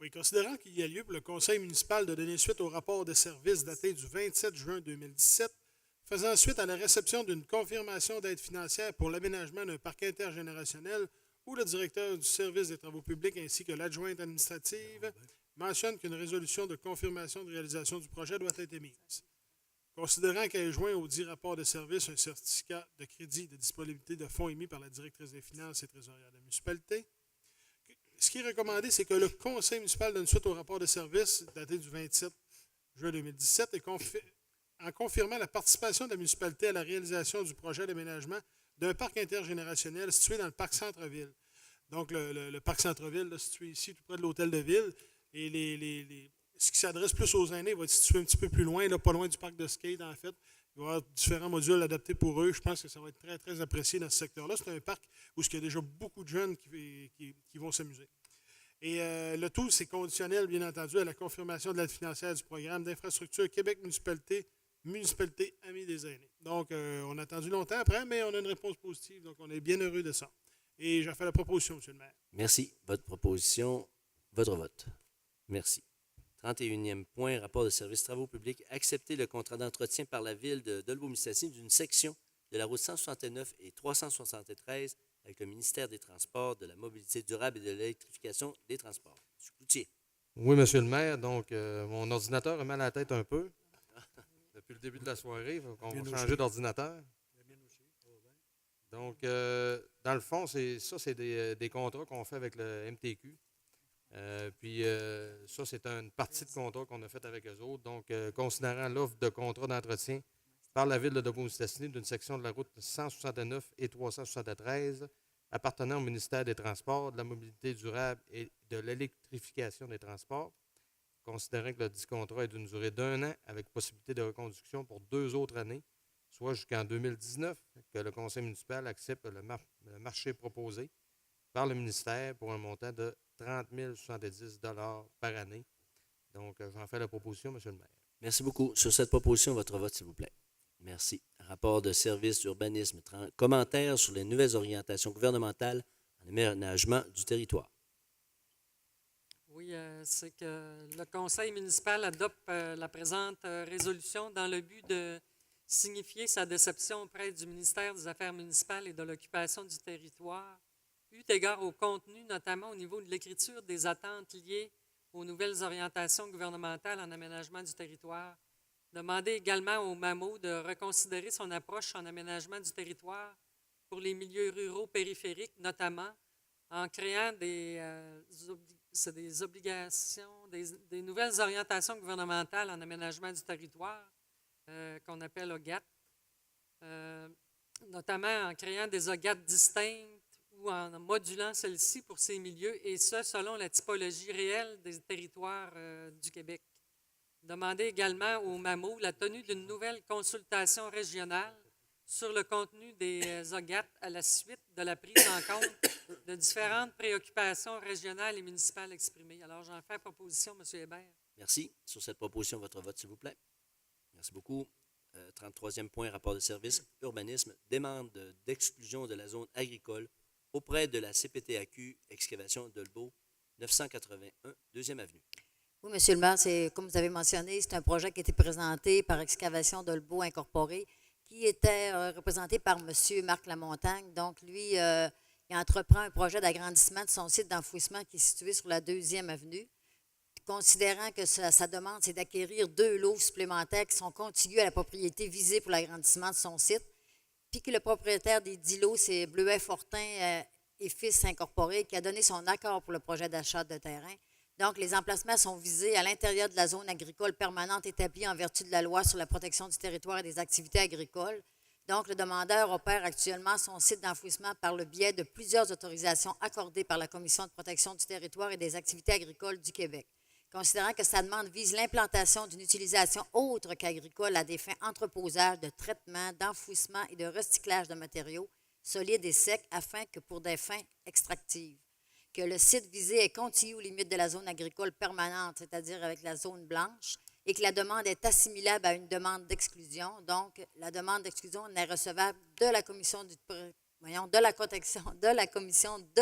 Oui, considérant qu'il y a lieu pour le conseil municipal de donner suite au rapport de service daté du 27 juin 2017, faisant suite à la réception d'une confirmation d'aide financière pour l'aménagement d'un parc intergénérationnel où le directeur du service des travaux publics ainsi que l'adjointe administrative mentionnent qu'une résolution de confirmation de réalisation du projet doit être émise. Considérant qu'elle est joint au dit rapport de service un certificat de crédit de disponibilité de fonds émis par la directrice des finances et trésorière de la municipalité, ce qui est recommandé, c'est que le conseil municipal donne suite au rapport de service daté du 27 juin 2017 et en confirmant la participation de la municipalité à la réalisation du projet d'aménagement d'un parc intergénérationnel situé dans le parc Centre-Ville. Donc, le parc Centre-Ville, là, situé ici, tout près de l'hôtel de ville, et ce qui s'adresse plus aux aînés va être situé un petit peu plus loin, là, pas loin du parc de skate, en fait. Il va y avoir différents modules adaptés pour eux. Je pense que ça va être très, très apprécié dans ce secteur-là. C'est un parc où il y a déjà beaucoup de jeunes qui vont s'amuser. Et le tout, c'est conditionnel, bien entendu, à la confirmation de l'aide financière du programme d'infrastructure Québec Municipalité Amis des aînés. Donc, on a attendu longtemps après, mais on a une réponse positive. Donc, on est bien heureux de ça. Et j'en fais la proposition, M. le maire. Merci. Votre proposition, votre vote. Merci. 31e point, rapport de service travaux publics. Accepter le contrat d'entretien par la Ville de Dolbeau-Mistassini d'une section de la route 169 et 373 avec le ministère des Transports, de la Mobilité durable et de l'électrification des transports. M. Cloutier. Oui, Monsieur le maire. Donc, mon ordinateur a mal à la tête un peu. Depuis le début de la soirée, on va changer d'ordinateur. Donc, dans le fond, c'est des contrats qu'on fait avec le MTQ. Puis, ça, c'est une partie de contrat qu'on a fait avec eux autres. Donc, considérant l'offre de contrat d'entretien par la Ville de Dolbeau-Mistassini d'une section de la route 169 et 373 appartenant au ministère des Transports, de la Mobilité durable et de l'électrification des transports, considérant que le dit contrat est d'une durée d'1 an avec possibilité de reconduction pour 2 autres années, soit jusqu'en 2019, que le conseil municipal accepte le marché proposé par le ministère pour un montant de 30 070 $ par année. Donc, j'en fais la proposition, M. le maire. Merci beaucoup. Sur cette proposition, votre vote, s'il vous plaît. Merci. Rapport de service d'urbanisme. Commentaires sur les nouvelles orientations gouvernementales en aménagement du territoire. Oui, c'est que le conseil municipal adopte la présente résolution dans le but de signifier sa déception auprès du ministère des Affaires municipales et de l'occupation du territoire, eu égard au contenu, notamment au niveau de l'écriture des attentes liées aux nouvelles orientations gouvernementales en aménagement du territoire. Demander également au MAMO de reconsidérer son approche en aménagement du territoire pour les milieux ruraux périphériques, notamment en créant des obligations, des nouvelles orientations gouvernementales en aménagement du territoire qu'on appelle OGAT, notamment en créant des OGAT distinctes ou en modulant celles-ci pour ces milieux, et ce, selon la typologie réelle des territoires du Québec. Demander également au MAMO la tenue d'une nouvelle consultation régionale sur le contenu des OGAT à la suite de la prise en compte de différentes préoccupations régionales et municipales exprimées. Alors, j'en fais proposition, M. Hébert. Merci. Sur cette proposition, votre vote, s'il vous plaît. Merci beaucoup. 33e point, rapport de service, urbanisme, demande d'exclusion de la zone agricole auprès de la CPTAQ, excavation Dolbeau, 981, 2e avenue. Oui, M. le maire, comme vous avez mentionné, c'est un projet qui a été présenté par Excavation Dolbeau Incorporé, qui était représenté par M. Marc Lamontagne. Donc, lui, il entreprend un projet d'agrandissement de son site d'enfouissement qui est situé sur la 2e avenue. Considérant que sa demande, c'est d'acquérir 2 lots supplémentaires qui sont contigus à la propriété visée pour l'agrandissement de son site, puis que le propriétaire des 10 lots, c'est Bleuet Fortin et Fils Incorporé, qui a donné son accord pour le projet d'achat de terrain. Donc, les emplacements sont visés à l'intérieur de la zone agricole permanente établie en vertu de la loi sur la protection du territoire et des activités agricoles. Donc, le demandeur opère actuellement son site d'enfouissement par le biais de plusieurs autorisations accordées par la Commission de protection du territoire et des activités agricoles du Québec. Considérant que sa demande vise l'implantation d'une utilisation autre qu'agricole à des fins entreposage, de traitement, d'enfouissement et de recyclage de matériaux solides et secs afin que pour des fins extractives. Que le site visé est contigu aux limites de la zone agricole permanente, c'est-à-dire avec la zone blanche, et que la demande est assimilable à une demande d'exclusion. Donc, la demande d'exclusion n'est recevable de la Commission de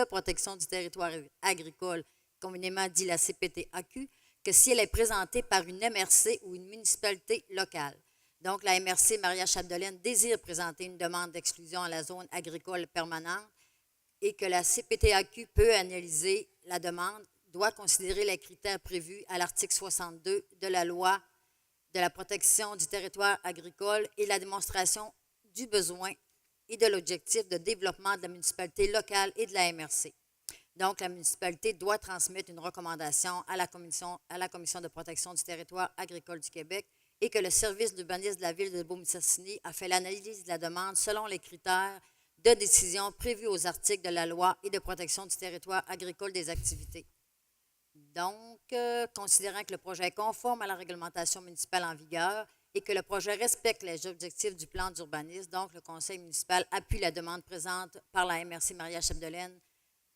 protection du territoire agricole communément dit la CPT-AQ, que si elle est présentée par une MRC ou une municipalité locale. Donc, la MRC Maria-Chapdelaine désire présenter une demande d'exclusion à la zone agricole permanente et que la CPT-AQ peut analyser la demande, doit considérer les critères prévus à l'article 62 de la loi de la protection du territoire agricole et la démonstration du besoin et de l'objectif de développement de la municipalité locale et de la MRC. Donc, la municipalité doit transmettre une recommandation à la Commission de protection du territoire agricole du Québec et que le service d'urbanisme de la ville de Beaume-Mistassini a fait l'analyse de la demande selon les critères de décision prévus aux articles de la loi et de protection du territoire agricole des activités. Donc, considérant que le projet est conforme à la réglementation municipale en vigueur et que le projet respecte les objectifs du plan d'urbanisme, donc le conseil municipal appuie la demande présente par la MRC Maria-Chapdelaine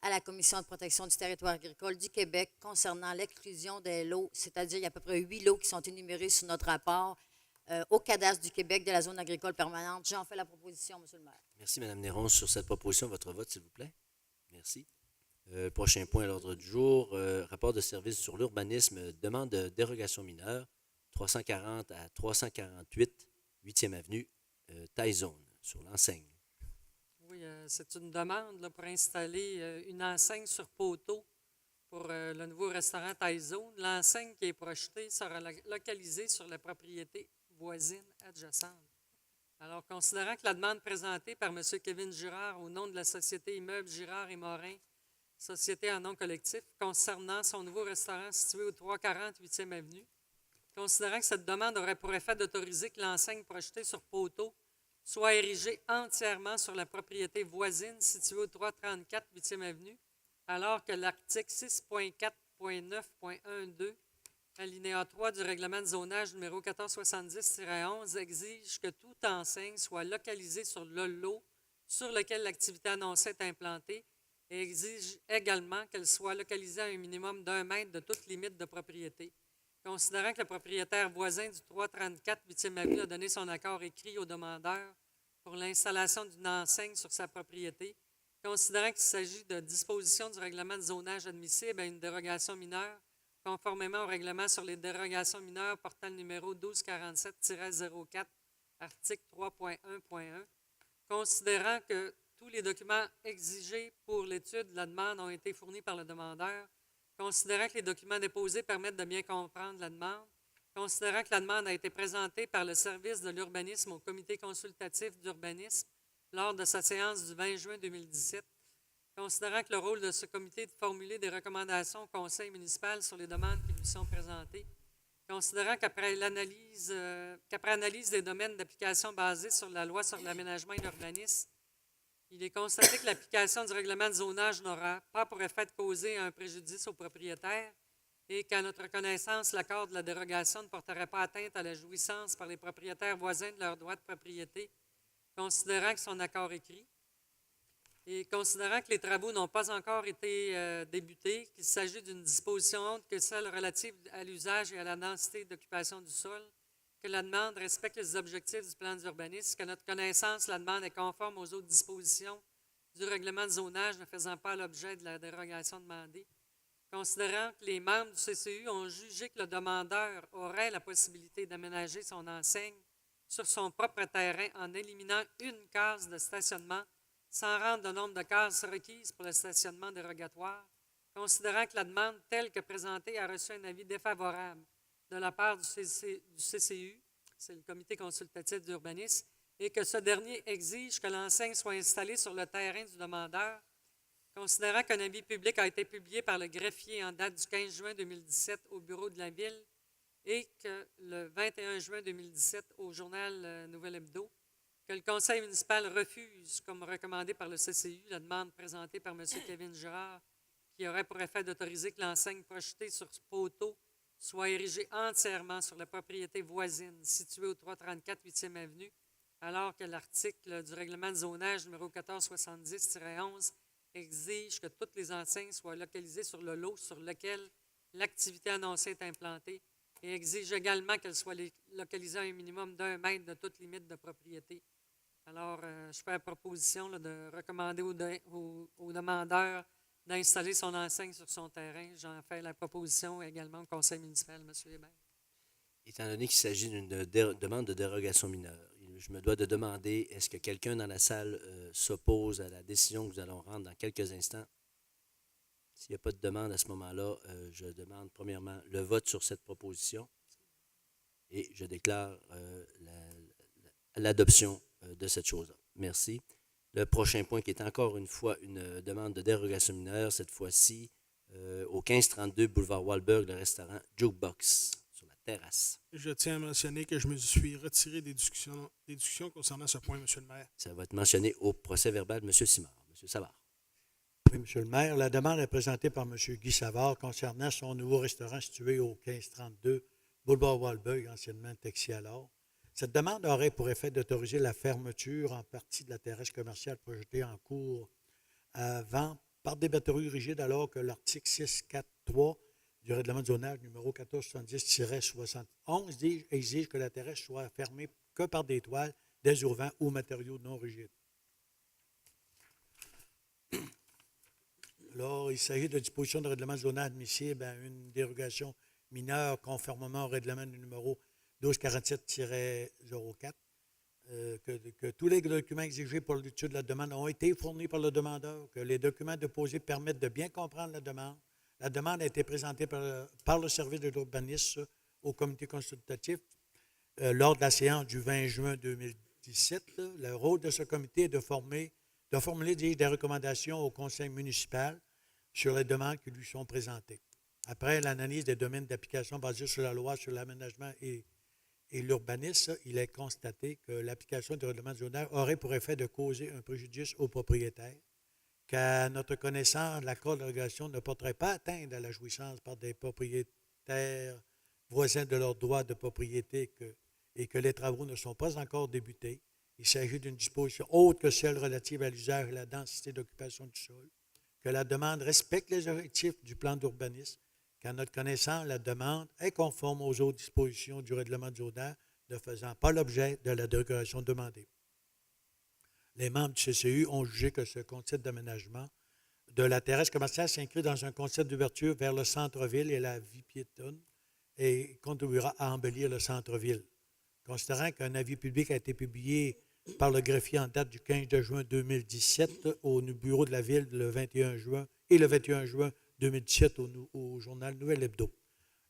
à la Commission de protection du territoire agricole du Québec concernant l'exclusion des lots, c'est-à-dire il y a à peu près 8 lots qui sont énumérés sur notre rapport au cadastre du Québec de la zone agricole permanente. J'en fais la proposition, M. le maire. Merci, Mme Néron. Sur cette proposition, votre vote, s'il vous plaît. Merci. Prochain point à l'ordre du jour, rapport de service sur l'urbanisme, demande de dérogation mineure, 340 à 348, 8e avenue, taille zone, sur l'enseigne. Oui, c'est une demande là, pour installer une enseigne sur poteau pour le nouveau restaurant Taizone. L'enseigne qui est projetée sera localisée sur la propriété voisine adjacente. Alors, considérant que la demande présentée par M. Kevin Girard au nom de la société Immeubles Girard et Morin, société en nom collectif, concernant son nouveau restaurant situé au 340 8e avenue, considérant que cette demande aurait pour effet d'autoriser que l'enseigne projetée sur poteau soit érigée entièrement sur la propriété voisine située au 334 8e avenue, alors que l'article 6.4.9.12, alinéa 3 du règlement de zonage numéro 1470-11 exige que toute enseigne soit localisée sur le lot sur lequel l'activité annoncée est implantée et exige également qu'elle soit localisée à un minimum d'1 mètre de toute limite de propriété. Considérant que le propriétaire voisin du 334 8e avenue a donné son accord écrit au demandeur pour l'installation d'une enseigne sur sa propriété, considérant qu'il s'agit de dispositions du règlement de zonage admissible à une dérogation mineure, conformément au règlement sur les dérogations mineures portant le numéro 1247-04, article 3.1.1, considérant que tous les documents exigés pour l'étude de la demande ont été fournis par le demandeur, considérant que les documents déposés permettent de bien comprendre la demande, considérant que la demande a été présentée par le service de l'urbanisme au comité consultatif d'urbanisme lors de sa séance du 20 juin 2017, considérant que le rôle de ce comité est de formuler des recommandations au conseil municipal sur les demandes qui lui sont présentées, considérant qu'après analyse des domaines d'application basés sur la loi sur l'aménagement et l'urbanisme, il est constaté que l'application du règlement de zonage n'aura pas pour effet de causer un préjudice aux propriétaires et qu'à notre connaissance, l'accord de la dérogation ne porterait pas atteinte à la jouissance par les propriétaires voisins de leurs droits de propriété, considérant que son accord écrit, et considérant que les travaux n'ont pas encore été débutés, qu'il s'agit d'une disposition autre que celle relative à l'usage et à la densité d'occupation du sol, que la demande respecte les objectifs du plan d'urbanisme, qu'à notre connaissance, la demande est conforme aux autres dispositions du règlement de zonage ne faisant pas l'objet de la dérogation demandée, considérant que les membres du CCU ont jugé que le demandeur aurait la possibilité d'aménager son enseigne sur son propre terrain en éliminant une case de stationnement sans rendre le nombre de cases requises pour le stationnement dérogatoire, considérant que la demande telle que présentée a reçu un avis défavorable de la part du CCU, c'est le comité consultatif d'urbanisme, et que ce dernier exige que l'enseigne soit installée sur le terrain du demandeur, considérant qu'un avis public a été publié par le greffier en date du 15 juin 2017 au bureau de la Ville et que le 21 juin 2017 au journal Nouvel Hebdo, que le conseil municipal refuse, comme recommandé par le CCU, la demande présentée par M. Kevin Girard, qui aurait pour effet d'autoriser que l'enseigne projetée sur ce poteau soit érigée entièrement sur la propriété voisine située au 334 8e avenue, alors que l'article du règlement de zonage numéro 1470-11 exige que toutes les enseignes soient localisées sur le lot sur lequel l'activité annoncée est implantée et exige également qu'elles soient localisées à un minimum d'1 mètre de toute limite de propriété. Alors, je fais la proposition là, de recommander au demandeur d'installer son enseigne sur son terrain. J'en fais la proposition également au conseil municipal, M. Hébert. Étant donné qu'il s'agit d'une demande de dérogation mineure, je me dois de demander, est-ce que quelqu'un dans la salle s'oppose à la décision que nous allons rendre dans quelques instants? S'il n'y a pas de demande à ce moment-là, je demande premièrement le vote sur cette proposition et je déclare l'adoption de cette chose-là. Merci. Le prochain point qui est encore une fois une demande de dérogation mineure, cette fois-ci au 1532 boulevard Wahlberg, le restaurant Jukebox sur la terrasse. Je tiens à mentionner que je me suis retiré des discussions concernant ce point, M. le maire. Ça va être mentionné au procès-verbal de M. Simard. M. Savard. Oui, M. le maire, la demande est présentée par M. Guy Savard concernant son nouveau restaurant situé au 1532 boulevard Wahlberg, anciennement Texialor. Cette demande aurait pour effet d'autoriser la fermeture en partie de la terrasse commerciale projetée en cours avant par des batteries rigides, alors que l'article 643 du règlement de zonage numéro 1470-71 exige que la terrasse soit fermée que par des toiles, des auvents ou matériaux non rigides. Alors, il s'agit de dispositions de règlement de zonage admissibles à une dérogation mineure conformément au règlement numéro 1247-04, que tous les documents exigés pour l'étude de la demande ont été fournis par le demandeur, que les documents déposés permettent de bien comprendre la demande. La demande a été présentée par le service de l'urbanisme au comité consultatif lors de la séance du 20 juin 2017. Le rôle de ce comité est de formuler des recommandations au conseil municipal sur les demandes qui lui sont présentées. Après l'analyse des domaines d'application basés sur la loi sur l'aménagement et l'urbanisme, il est constaté que l'application du règlement de zonage aurait pour effet de causer un préjudice aux propriétaires, qu'à notre connaissance, l'accord de régulation ne porterait pas atteinte à la jouissance par des propriétaires voisins de leurs droits de propriété et que les travaux ne sont pas encore débutés. Il s'agit d'une disposition autre que celle relative à l'usage et la densité d'occupation du sol, que la demande respecte les objectifs du plan d'urbanisme, qu'à notre connaissance, la demande est conforme aux autres dispositions du règlement de zonage ne faisant pas l'objet de la dérogation demandée. Les membres du CCU ont jugé que ce concept d'aménagement de la terrasse commerciale s'inscrit dans un concept d'ouverture vers le centre-ville et la vie piétonne et contribuera à embellir le centre-ville. Considérant qu'un avis public a été publié par le greffier en date du 15 juin 2017 au bureau de la ville le 21 juin et le 21 juin 2017 au journal Nouvelle Hebdo.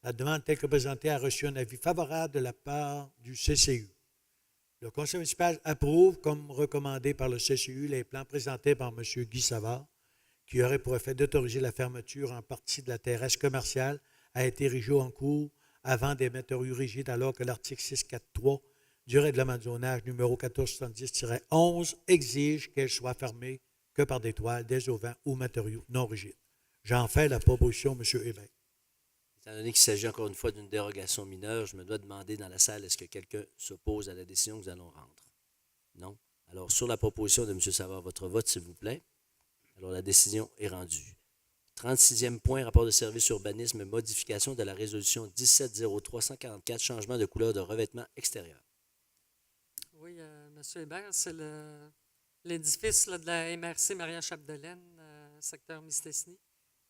La demande telle que présentée a reçu un avis favorable de la part du CCU. Le conseil municipal approuve, comme recommandé par le CCU, les plans présentés par M. Guy Savard, qui auraient pour effet d'autoriser la fermeture en partie de la terrasse commerciale à été érigée en cours avant des matériaux rigides, alors que l'article 643 du règlement de zonage numéro 1470-11 exige qu'elle soit fermée que par des toiles, des auvents ou matériaux non rigides. J'en fais la proposition, M. Hébert. Étant donné qu'il s'agit encore une fois d'une dérogation mineure, je me dois demander dans la salle, est-ce que quelqu'un s'oppose à la décision que nous allons rendre? Non. Alors, sur la proposition de M. Savard, votre vote, s'il vous plaît. Alors, la décision est rendue. 36e point, rapport de service urbanisme, modification de la résolution 17-03-144, changement de couleur de revêtement extérieur. Oui, M. Hébert, c'est l'édifice de la MRC Maria-Chapdelaine, secteur Mistassini.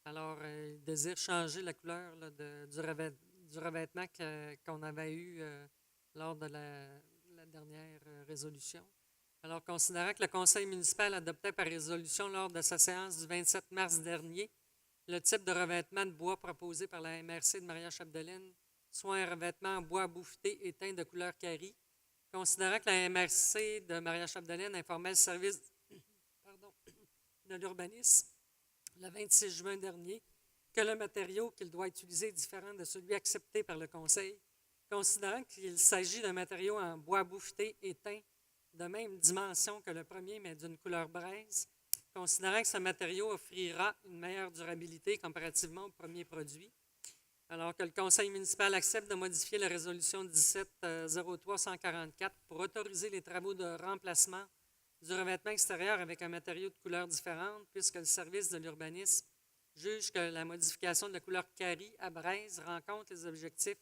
Alors, il désire changer la couleur là, du revêtement qu'on avait eu lors de la dernière résolution. Alors, considérant que le conseil municipal adoptait par résolution lors de sa séance du 27 mars dernier le type de revêtement de bois proposé par la MRC de Maria-Chapdelaine, soit un revêtement en bois bouffeté et teint de couleur carie, considérant que la MRC de Maria-Chapdelaine informait le service de l'urbanisme le 26 juin dernier que le matériau qu'il doit utiliser est différent de celui accepté par le Conseil, considérant qu'il s'agit d'un matériau en bois bouffeté et teint de même dimension que le premier, mais d'une couleur braise, considérant que ce matériau offrira une meilleure durabilité comparativement au premier produit, alors que le Conseil municipal accepte de modifier la résolution 17-03-144 pour autoriser les travaux de remplacement du revêtement extérieur avec un matériau de couleur différente, puisque le service de l'urbanisme juge que la modification de la couleur carie à braise rencontre les objectifs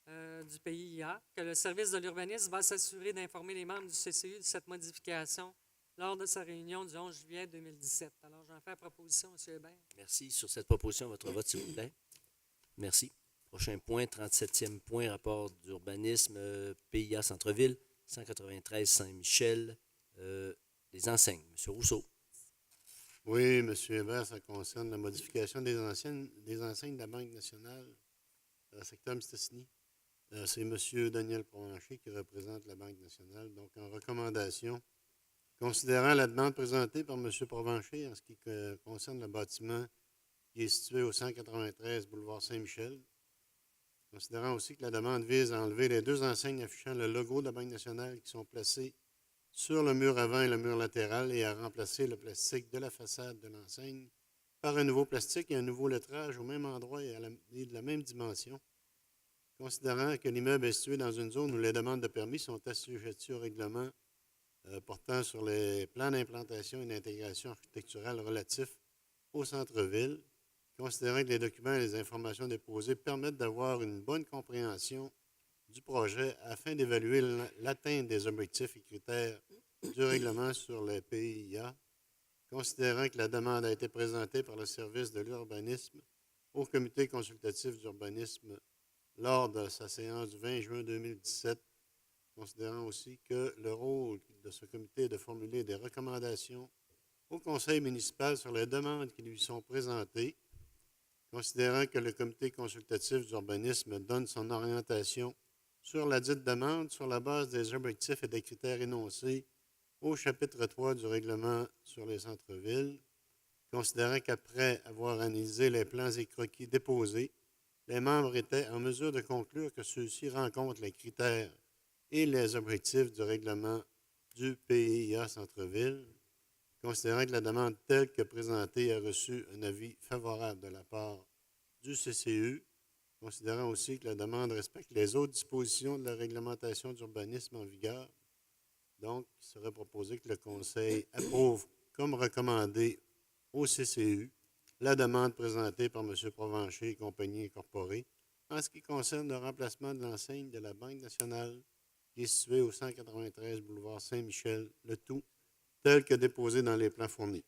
du PIA, que le service de l'urbanisme va s'assurer d'informer les membres du CCU de cette modification lors de sa réunion du 11 juillet 2017. Alors, j'en fais la proposition, M. Hébert. Merci. Sur cette proposition, votre vote, s'il vous plaît. Merci. Prochain point, 37e point, rapport d'urbanisme, PIA Centre-Ville, 193 Saint-Michel, les enseignes. M. Rousseau. Oui, M. Hébert, ça concerne la modification des enseignes de la Banque nationale dans le secteur Mistassini. C'est M. Daniel Provencher qui représente la Banque nationale. Donc, en recommandation, considérant la demande présentée par M. Provencher en ce qui concerne le bâtiment qui est situé au 193 boulevard Saint-Michel, considérant aussi que la demande vise à enlever les 2 enseignes affichant le logo de la Banque nationale qui sont placées sur le mur avant et le mur latéral et à remplacer le plastique de la façade de l'enseigne par un nouveau plastique et un nouveau lettrage au même endroit et de la même dimension. Considérant que l'immeuble est situé dans une zone où les demandes de permis sont assujetties au règlement portant sur les plans d'implantation et d'intégration architecturale relatifs au centre-ville, considérant que les documents et les informations déposées permettent d'avoir une bonne compréhension du projet afin d'évaluer l'atteinte des objectifs et critères du règlement sur les PIA, considérant que la demande a été présentée par le service de l'urbanisme au comité consultatif d'urbanisme lors de sa séance du 20 juin 2017, considérant aussi que le rôle de ce comité est de formuler des recommandations au conseil municipal sur les demandes qui lui sont présentées, considérant que le comité consultatif d'urbanisme donne son orientation sur la dite demande sur la base des objectifs et des critères énoncés au chapitre 3 du règlement sur les centres-villes, considérant qu'après avoir analysé les plans et croquis déposés, les membres étaient en mesure de conclure que ceux-ci rencontrent les critères et les objectifs du règlement du PIA Centre-Ville, considérant que la demande telle que présentée a reçu un avis favorable de la part du CCU, considérant aussi que la demande respecte les autres dispositions de la réglementation d'urbanisme en vigueur. Donc, il serait proposé que le Conseil approuve, comme recommandé au CCU, la demande présentée par M. Provencher et compagnie incorporée en ce qui concerne le remplacement de l'enseigne de la Banque nationale qui est située au 193 boulevard Saint-Michel, le tout tel que déposé dans les plans fournis.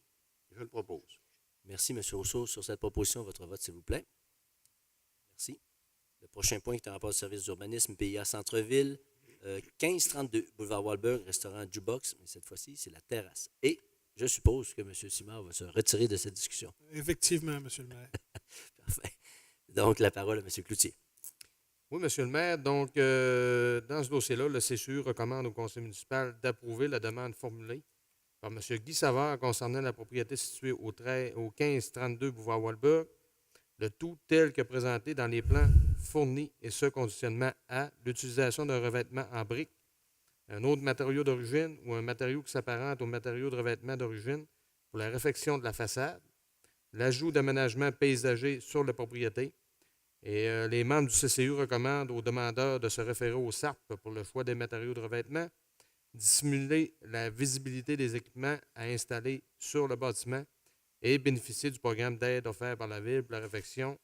Je le propose. Merci, M. Rousseau. Sur cette proposition, votre vote, s'il vous plaît. Merci. Le prochain point est un rapport de service d'urbanisme PIA Centre-Ville, 1532 boulevard Walberg, restaurant Jukebox, mais cette fois-ci, c'est la terrasse. Et je suppose que M. Simard va se retirer de cette discussion. Effectivement, M. le maire. Parfait. Donc, la parole à M. Cloutier. Oui, Monsieur le maire. Donc, dans ce dossier-là, le CCU recommande au conseil municipal d'approuver la demande formulée par M. Guy Savard concernant la propriété située au 1532 boulevard Walberg, le tout tel que présenté dans les plans fournis, et ce conditionnement à l'utilisation d'un revêtement en briques, un autre matériau d'origine ou un matériau qui s'apparente au matériau de revêtement d'origine pour la réfection de la façade, l'ajout d'aménagements paysagers sur la propriété. Et les membres du CCU recommandent aux demandeurs de se référer au SARP pour le choix des matériaux de revêtement, dissimuler la visibilité des équipements à installer sur le bâtiment et bénéficier du programme d'aide offert par la Ville pour la réfection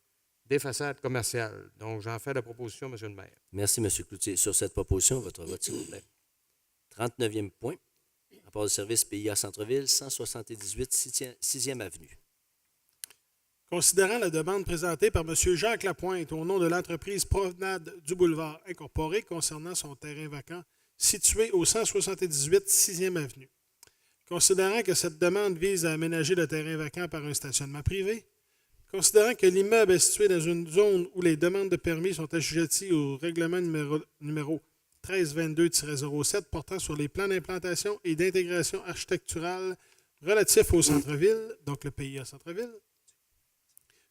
des façades commerciales. Donc, j'en fais la proposition, M. le maire. Merci, M. Cloutier. Sur cette proposition, votre vote, s'il vous plaît. 39e point. Rapport de service PIA Centre-Ville, 178 6e Avenue. Considérant la demande présentée par M. Jacques Lapointe au nom de l'entreprise Promenade du Boulevard Incorporée concernant son terrain vacant situé au 178 6e Avenue. Considérant que cette demande vise à aménager le terrain vacant par un stationnement privé, considérant que l'immeuble est situé dans une zone où les demandes de permis sont assujetties au règlement numéro 1322-07 portant sur les plans d'implantation et d'intégration architecturale relatifs au centre-ville, donc le PIA Centre-Ville,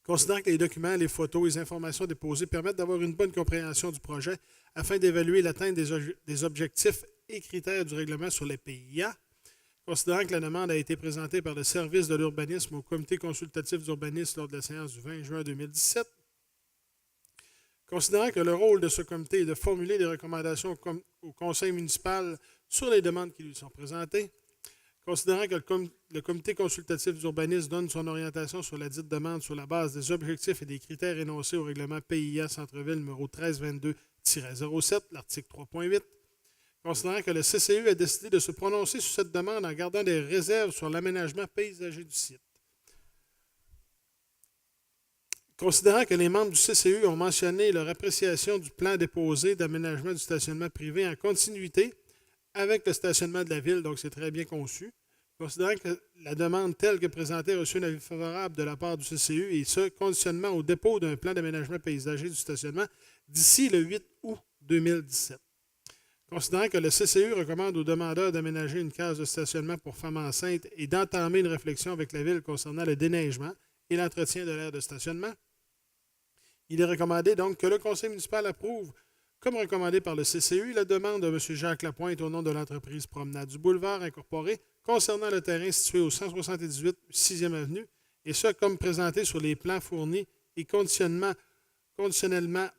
considérant que les documents, les photos et les informations déposées permettent d'avoir une bonne compréhension du projet afin d'évaluer l'atteinte des objectifs et critères du règlement sur les PIA, considérant que la demande a été présentée par le service de l'urbanisme au comité consultatif d'urbanisme lors de la séance du 20 juin 2017, considérant que le rôle de ce comité est de formuler des recommandations au conseil municipal sur les demandes qui lui sont présentées, considérant que le comité consultatif d'urbanisme donne son orientation sur la dite demande sur la base des objectifs et des critères énoncés au règlement PIA Centre-Ville numéro 1322-07, l'article 3.8, considérant que le CCU a décidé de se prononcer sur cette demande en gardant des réserves sur l'aménagement paysager du site. Considérant que les membres du CCU ont mentionné leur appréciation du plan déposé d'aménagement du stationnement privé en continuité avec le stationnement de la ville, donc c'est très bien conçu. Considérant que la demande telle que présentée a reçu un avis favorable de la part du CCU et ce, conditionnement au dépôt d'un plan d'aménagement paysager du stationnement d'ici le 8 août 2017. Considérant que le CCU recommande aux demandeurs d'aménager une case de stationnement pour femmes enceintes et d'entamer une réflexion avec la ville concernant le déneigement et l'entretien de l'aire de stationnement, il est recommandé donc que le conseil municipal approuve, comme recommandé par le CCU, la demande de M. Jacques Lapointe au nom de l'entreprise Promenade du Boulevard Incorporée concernant le terrain situé au 178 6e Avenue, et ce, comme présenté sur les plans fournis et conditionnellement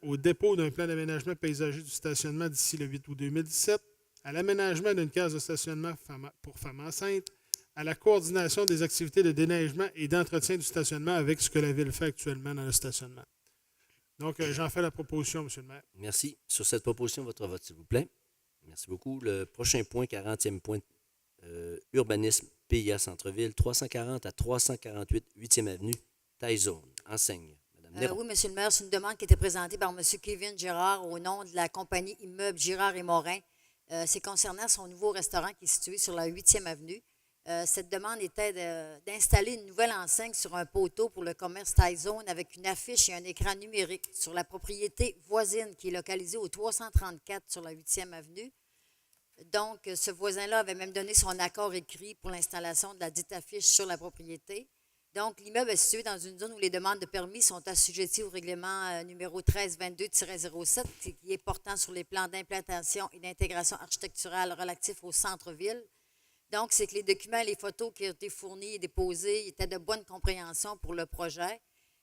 au dépôt d'un plan d'aménagement paysager du stationnement d'ici le 8 août 2017, à l'aménagement d'une case de stationnement pour femmes enceintes, à la coordination des activités de déneigement et d'entretien du stationnement avec ce que la Ville fait actuellement dans le stationnement. Donc, j'en fais la proposition, M. le maire. Merci. Sur cette proposition, votre vote, s'il vous plaît. Merci beaucoup. Le prochain point, 40e point, urbanisme, PIA Centre-Ville, 340 à 348 8e Avenue, taille zone. Enseigne. Madame Néron. Oui, M. le maire, c'est une demande qui a été présentée par M. Kevin Girard au nom de la compagnie Immeuble Girard et Morin. C'est concernant son nouveau restaurant qui est situé sur la 8e Avenue. Cette demande était d'installer une nouvelle enseigne sur un poteau pour le commerce taille zone avec une affiche et un écran numérique sur la propriété voisine qui est localisée au 334 sur la 8e Avenue. Donc, ce voisin-là avait même donné son accord écrit pour l'installation de la dite affiche sur la propriété. Donc, l'immeuble est situé dans une zone où les demandes de permis sont assujetties au règlement numéro 1322-07 qui est portant sur les plans d'implantation et d'intégration architecturale relatifs au centre-ville. Donc, c'est que les documents et les photos qui ont été fournis et déposés étaient de bonne compréhension pour le projet.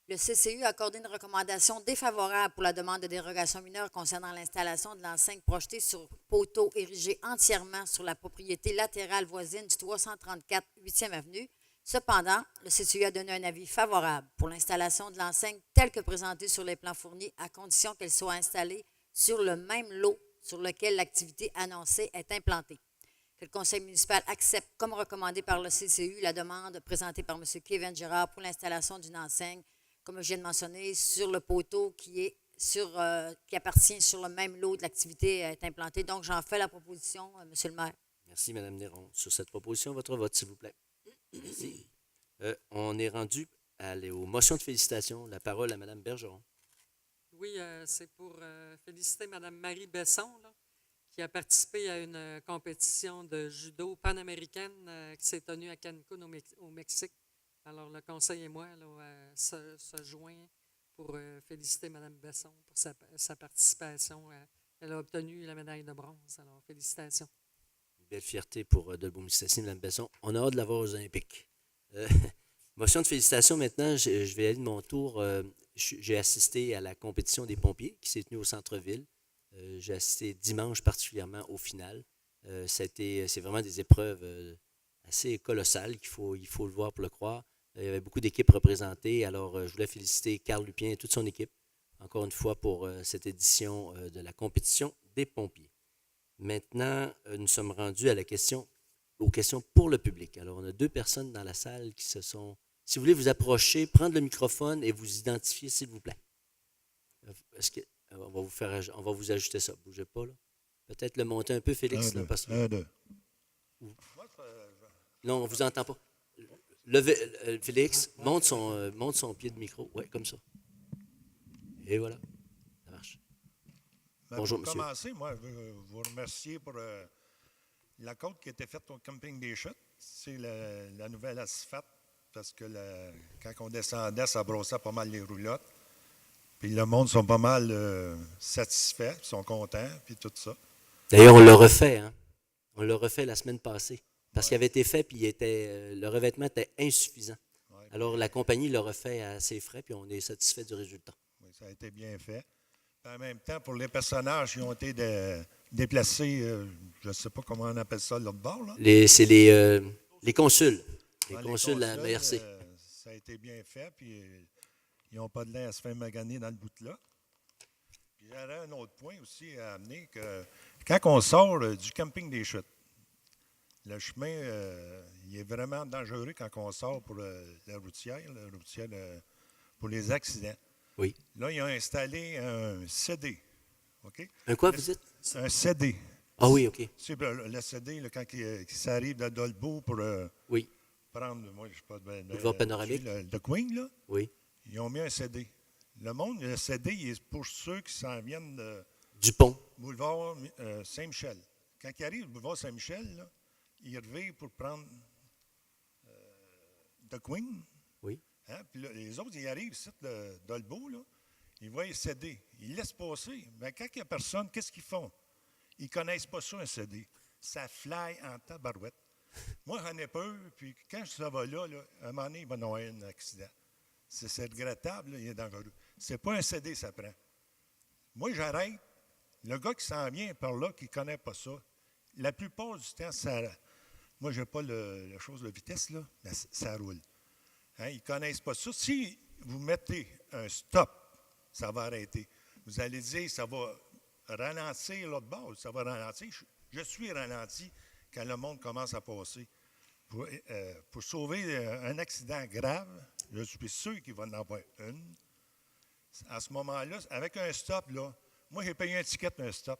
Le CCU a accordé une recommandation défavorable pour la demande de dérogation mineure concernant l'installation de l'enseigne projetée sur poteau érigé entièrement sur la propriété latérale voisine du 334 8e Avenue. Cependant, le CCU a donné un avis favorable pour l'installation de l'enseigne telle que présentée sur les plans fournis à condition qu'elle soit installée sur le même lot sur lequel l'activité annoncée est implantée. Que le conseil municipal accepte, comme recommandé par le CCU, la demande présentée par M. Kevin Girard pour l'installation d'une enseigne, comme je viens de mentionner, sur le poteau qui appartient sur le même lot de l'activité est implantée. Donc, j'en fais la proposition, M. le maire. Merci, Mme Néron. Sur cette proposition, votre vote, s'il vous plaît. Merci. On est rendu aux motions de félicitations. La parole à Mme Bergeron. Oui, c'est pour féliciter Mme Marie Besson, là, qui a participé à une compétition de judo panaméricaine qui s'est tenue à Cancun, au Mexique. Alors, le conseil et moi là, se joint pour féliciter Mme Besson pour sa participation. Elle a obtenu la médaille de bronze. Alors, félicitations. Belle fierté pour Dolbeau-Mistassini, Mme Besson. On a hâte de la voir aux Olympiques. Motion de félicitations maintenant. Je vais aller de mon tour. J'ai assisté à la compétition des pompiers qui s'est tenue au centre-ville. J'ai assisté dimanche particulièrement au final. C'est vraiment des épreuves assez colossales il faut le voir pour le croire. Il y avait beaucoup d'équipes représentées. Alors, je voulais féliciter Carl Lupien et toute son équipe, encore une fois, pour cette édition de la compétition des pompiers. Maintenant, nous sommes rendus aux questions pour le public. Alors, on a 2 personnes dans la salle qui se sont... Si vous voulez vous approcher, prendre le microphone et vous identifier, s'il vous plaît. On va vous ajuster ça. Bougez pas, là. Peut-être le monter un peu, Félix. Là, parce que... Non, on ne vous entend pas. Félix, monte son pied de micro. Oui, comme ça. Et voilà. Ça marche. Bonjour, monsieur. Pour commencer, moi, je veux vous remercier pour la côte qui a été faite au camping des Chutes. C'est la nouvelle asphalte, parce que quand on descendait, ça brossait pas mal les roulottes. Puis le monde sont pas mal satisfaits, sont contents, puis tout ça. D'ailleurs, on l'a refait, hein? On l'a refait la semaine passée. Parce qu'il avait été fait, puis le revêtement était insuffisant. Ouais. Alors, la compagnie l'a refait à ses frais, puis on est satisfait du résultat. Oui, ça a été bien fait. Puis en même temps, pour les personnages qui ont été déplacés, je ne sais pas comment on appelle ça, l'autre bord, là. C'est les consuls. Les consuls de la MRC. Ça a été bien fait, puis ils n'ont pas de l'air à se faire maganer dans le bout de là. Puis j'aurais un autre point aussi à amener, que Quand on sort du camping des Chutes, le chemin, il est vraiment dangereux quand on sort pour la routière pour les accidents. Oui. Là, ils ont installé un CD. OK? Un quoi, vous dites? Un CD. Ah oui, OK. C'est le CD, là, quand ça arrive de Dolbeau pour Oui, prendre, moi, je sais pas, Boulevard panoramique. le Queen, là, oui. ils ont mis un CD. Le CD, il est pour ceux qui s'en viennent de Dupont. boulevard Saint-Michel. Quand ils arrivent au boulevard Saint-Michel, là, ils revirent pour prendre The Queen. Oui. Hein? Puis là, les autres, ils arrivent ici, de Dolbeau, là, ils voient le CD. Ils laissent passer. Mais quand il n'y a personne, qu'est-ce qu'ils font? Ils ne connaissent pas ça, un CD. Ça fly en tabarouette. Moi, j'en ai peur, puis quand ça va là, à un moment donné, il va y avoir un accident. C'est regrettable, là, il est dangereux. C'est pas un CD, ça prend. Moi, j'arrête. Le gars qui s'en vient par là, qui ne connaît pas ça, la plupart du temps, ça. Moi, je n'ai pas la chose de vitesse, là, mais ça roule. Hein, ils ne connaissent pas ça. Si vous mettez un stop, ça va arrêter. Vous allez dire, ça va ralentir l'autre bord, ça va ralentir. Je suis ralenti quand le monde commence à passer. Pour sauver un accident grave, je suis sûr qu'il va en avoir une. À ce moment-là, avec un stop, là, moi, j'ai payé un ticket d'un stop.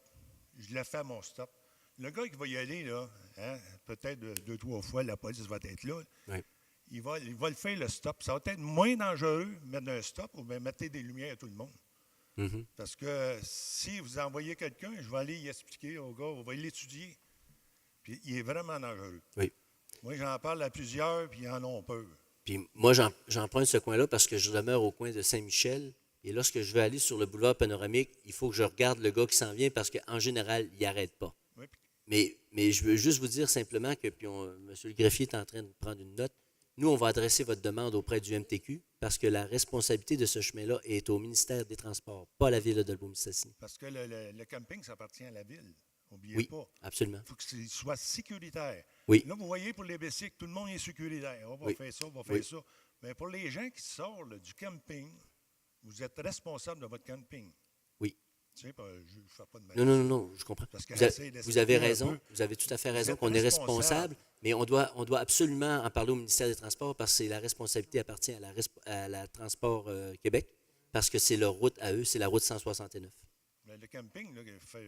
Je l'ai fait à mon stop. Le gars qui va y aller, là, hein, peut-être 2-3 fois, la police va être là. Oui. Il va le faire, le stop. Ça va être moins dangereux mettre un stop ou bien mettre des lumières à tout le monde. Mhm. Parce que si vous envoyez quelqu'un, je vais aller y expliquer au gars, on va l'étudier. Puis il est vraiment dangereux. Oui. Moi, j'en parle à plusieurs, puis ils en ont peur. Puis moi, j'emprunte ce coin-là parce que je demeure au coin de Saint-Michel. Et lorsque je vais aller sur le boulevard panoramique, il faut que je regarde le gars qui s'en vient parce qu'en général, il n'arrête pas. Oui. Mais je veux juste vous dire simplement que, puis M. le greffier est en train de prendre une note, nous, on va adresser votre demande auprès du MTQ parce que la responsabilité de ce chemin-là est au ministère des Transports, pas à la ville de Dolbeau-Mistassini. Parce que le camping, ça appartient à la ville. N'oubliez Oui, pas. absolument. Il faut qu'il soit sécuritaire. Oui. Là, vous voyez, pour les bicycles, tout le monde est sécuritaire. On va Oui. faire ça, on va Oui. faire ça. Mais pour les gens qui sortent là, du camping, vous êtes responsable de votre camping. Oui. Tu sais, je ne fais pas de mal. Non, je comprends. Parce Vous avez d'expliquer un raison, peu. vous avez tout à fait Vous raison êtes qu'on est responsable. responsable, mais on doit absolument en parler au ministère des Transports parce que la responsabilité appartient à la Transport Québec parce que c'est leur route à eux, c'est la route 169. Mais le camping, là,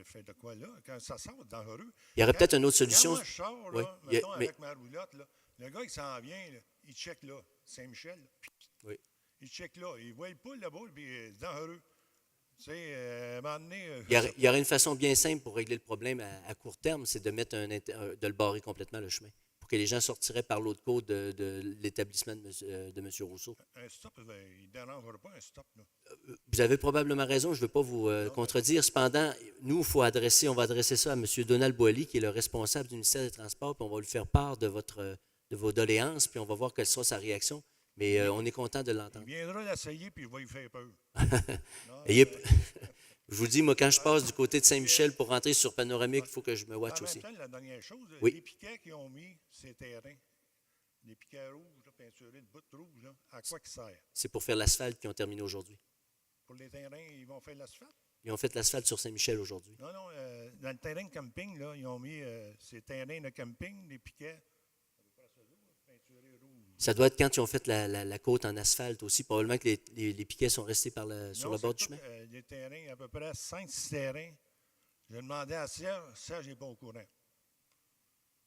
fait de quoi là? Quand ça sort, dangereux. Il y aurait peut-être une autre Quand solution. moi, je sors, Oui. là, Il y a- mettons, mais- avec ma roulotte, là, le gars, il s'en vient, là, il check là, Saint-Michel. Oui. Il check là. Il voit pas là-bas, puis c'est dangereux. Tu sais, à un moment donné. Il y aurait une façon bien simple pour régler le problème à court terme, c'est de mettre de le barrer complètement le chemin, pour que les gens sortiraient par l'autre côte de l'établissement de M. Rousseau. Un stop, il ne dérangera pas un stop. Là. Vous avez probablement raison, je ne veux pas vous contredire. Cependant, nous, on va adresser ça à M. Donald Boily, qui est le responsable du ministère des Transports, puis on va lui faire part de vos doléances, puis on va voir quelle sera sa réaction. Mais on est content de Il l'entendre. viendra l'essayer, puis il va lui faire peur. Non, Je vous dis, moi, quand je passe du côté de Saint-Michel pour rentrer sur Panoramique, il faut que je me en watch même aussi. temps, la dernière chose, Oui. les piquets qu'ils ont mis, ces terrains, les piquets rouges, là, peinturés de bouts rouges, là, à quoi ils servent? C'est pour faire l'asphalte qu'ils ont terminé aujourd'hui. Pour les terrains, ils vont faire l'asphalte? Ils ont fait l'asphalte sur Saint-Michel aujourd'hui. Non, dans le terrain de camping, là, ils ont mis ces terrains de camping, les piquets. Peinturés rouges. Ça doit être quand ils ont fait la côte en asphalte aussi. Probablement que les piquets sont restés sur Non, le bord du c'est chemin. tout, les terrains, à peu près 5-6 terrains. J'ai demandé à Serge n'est pas au courant.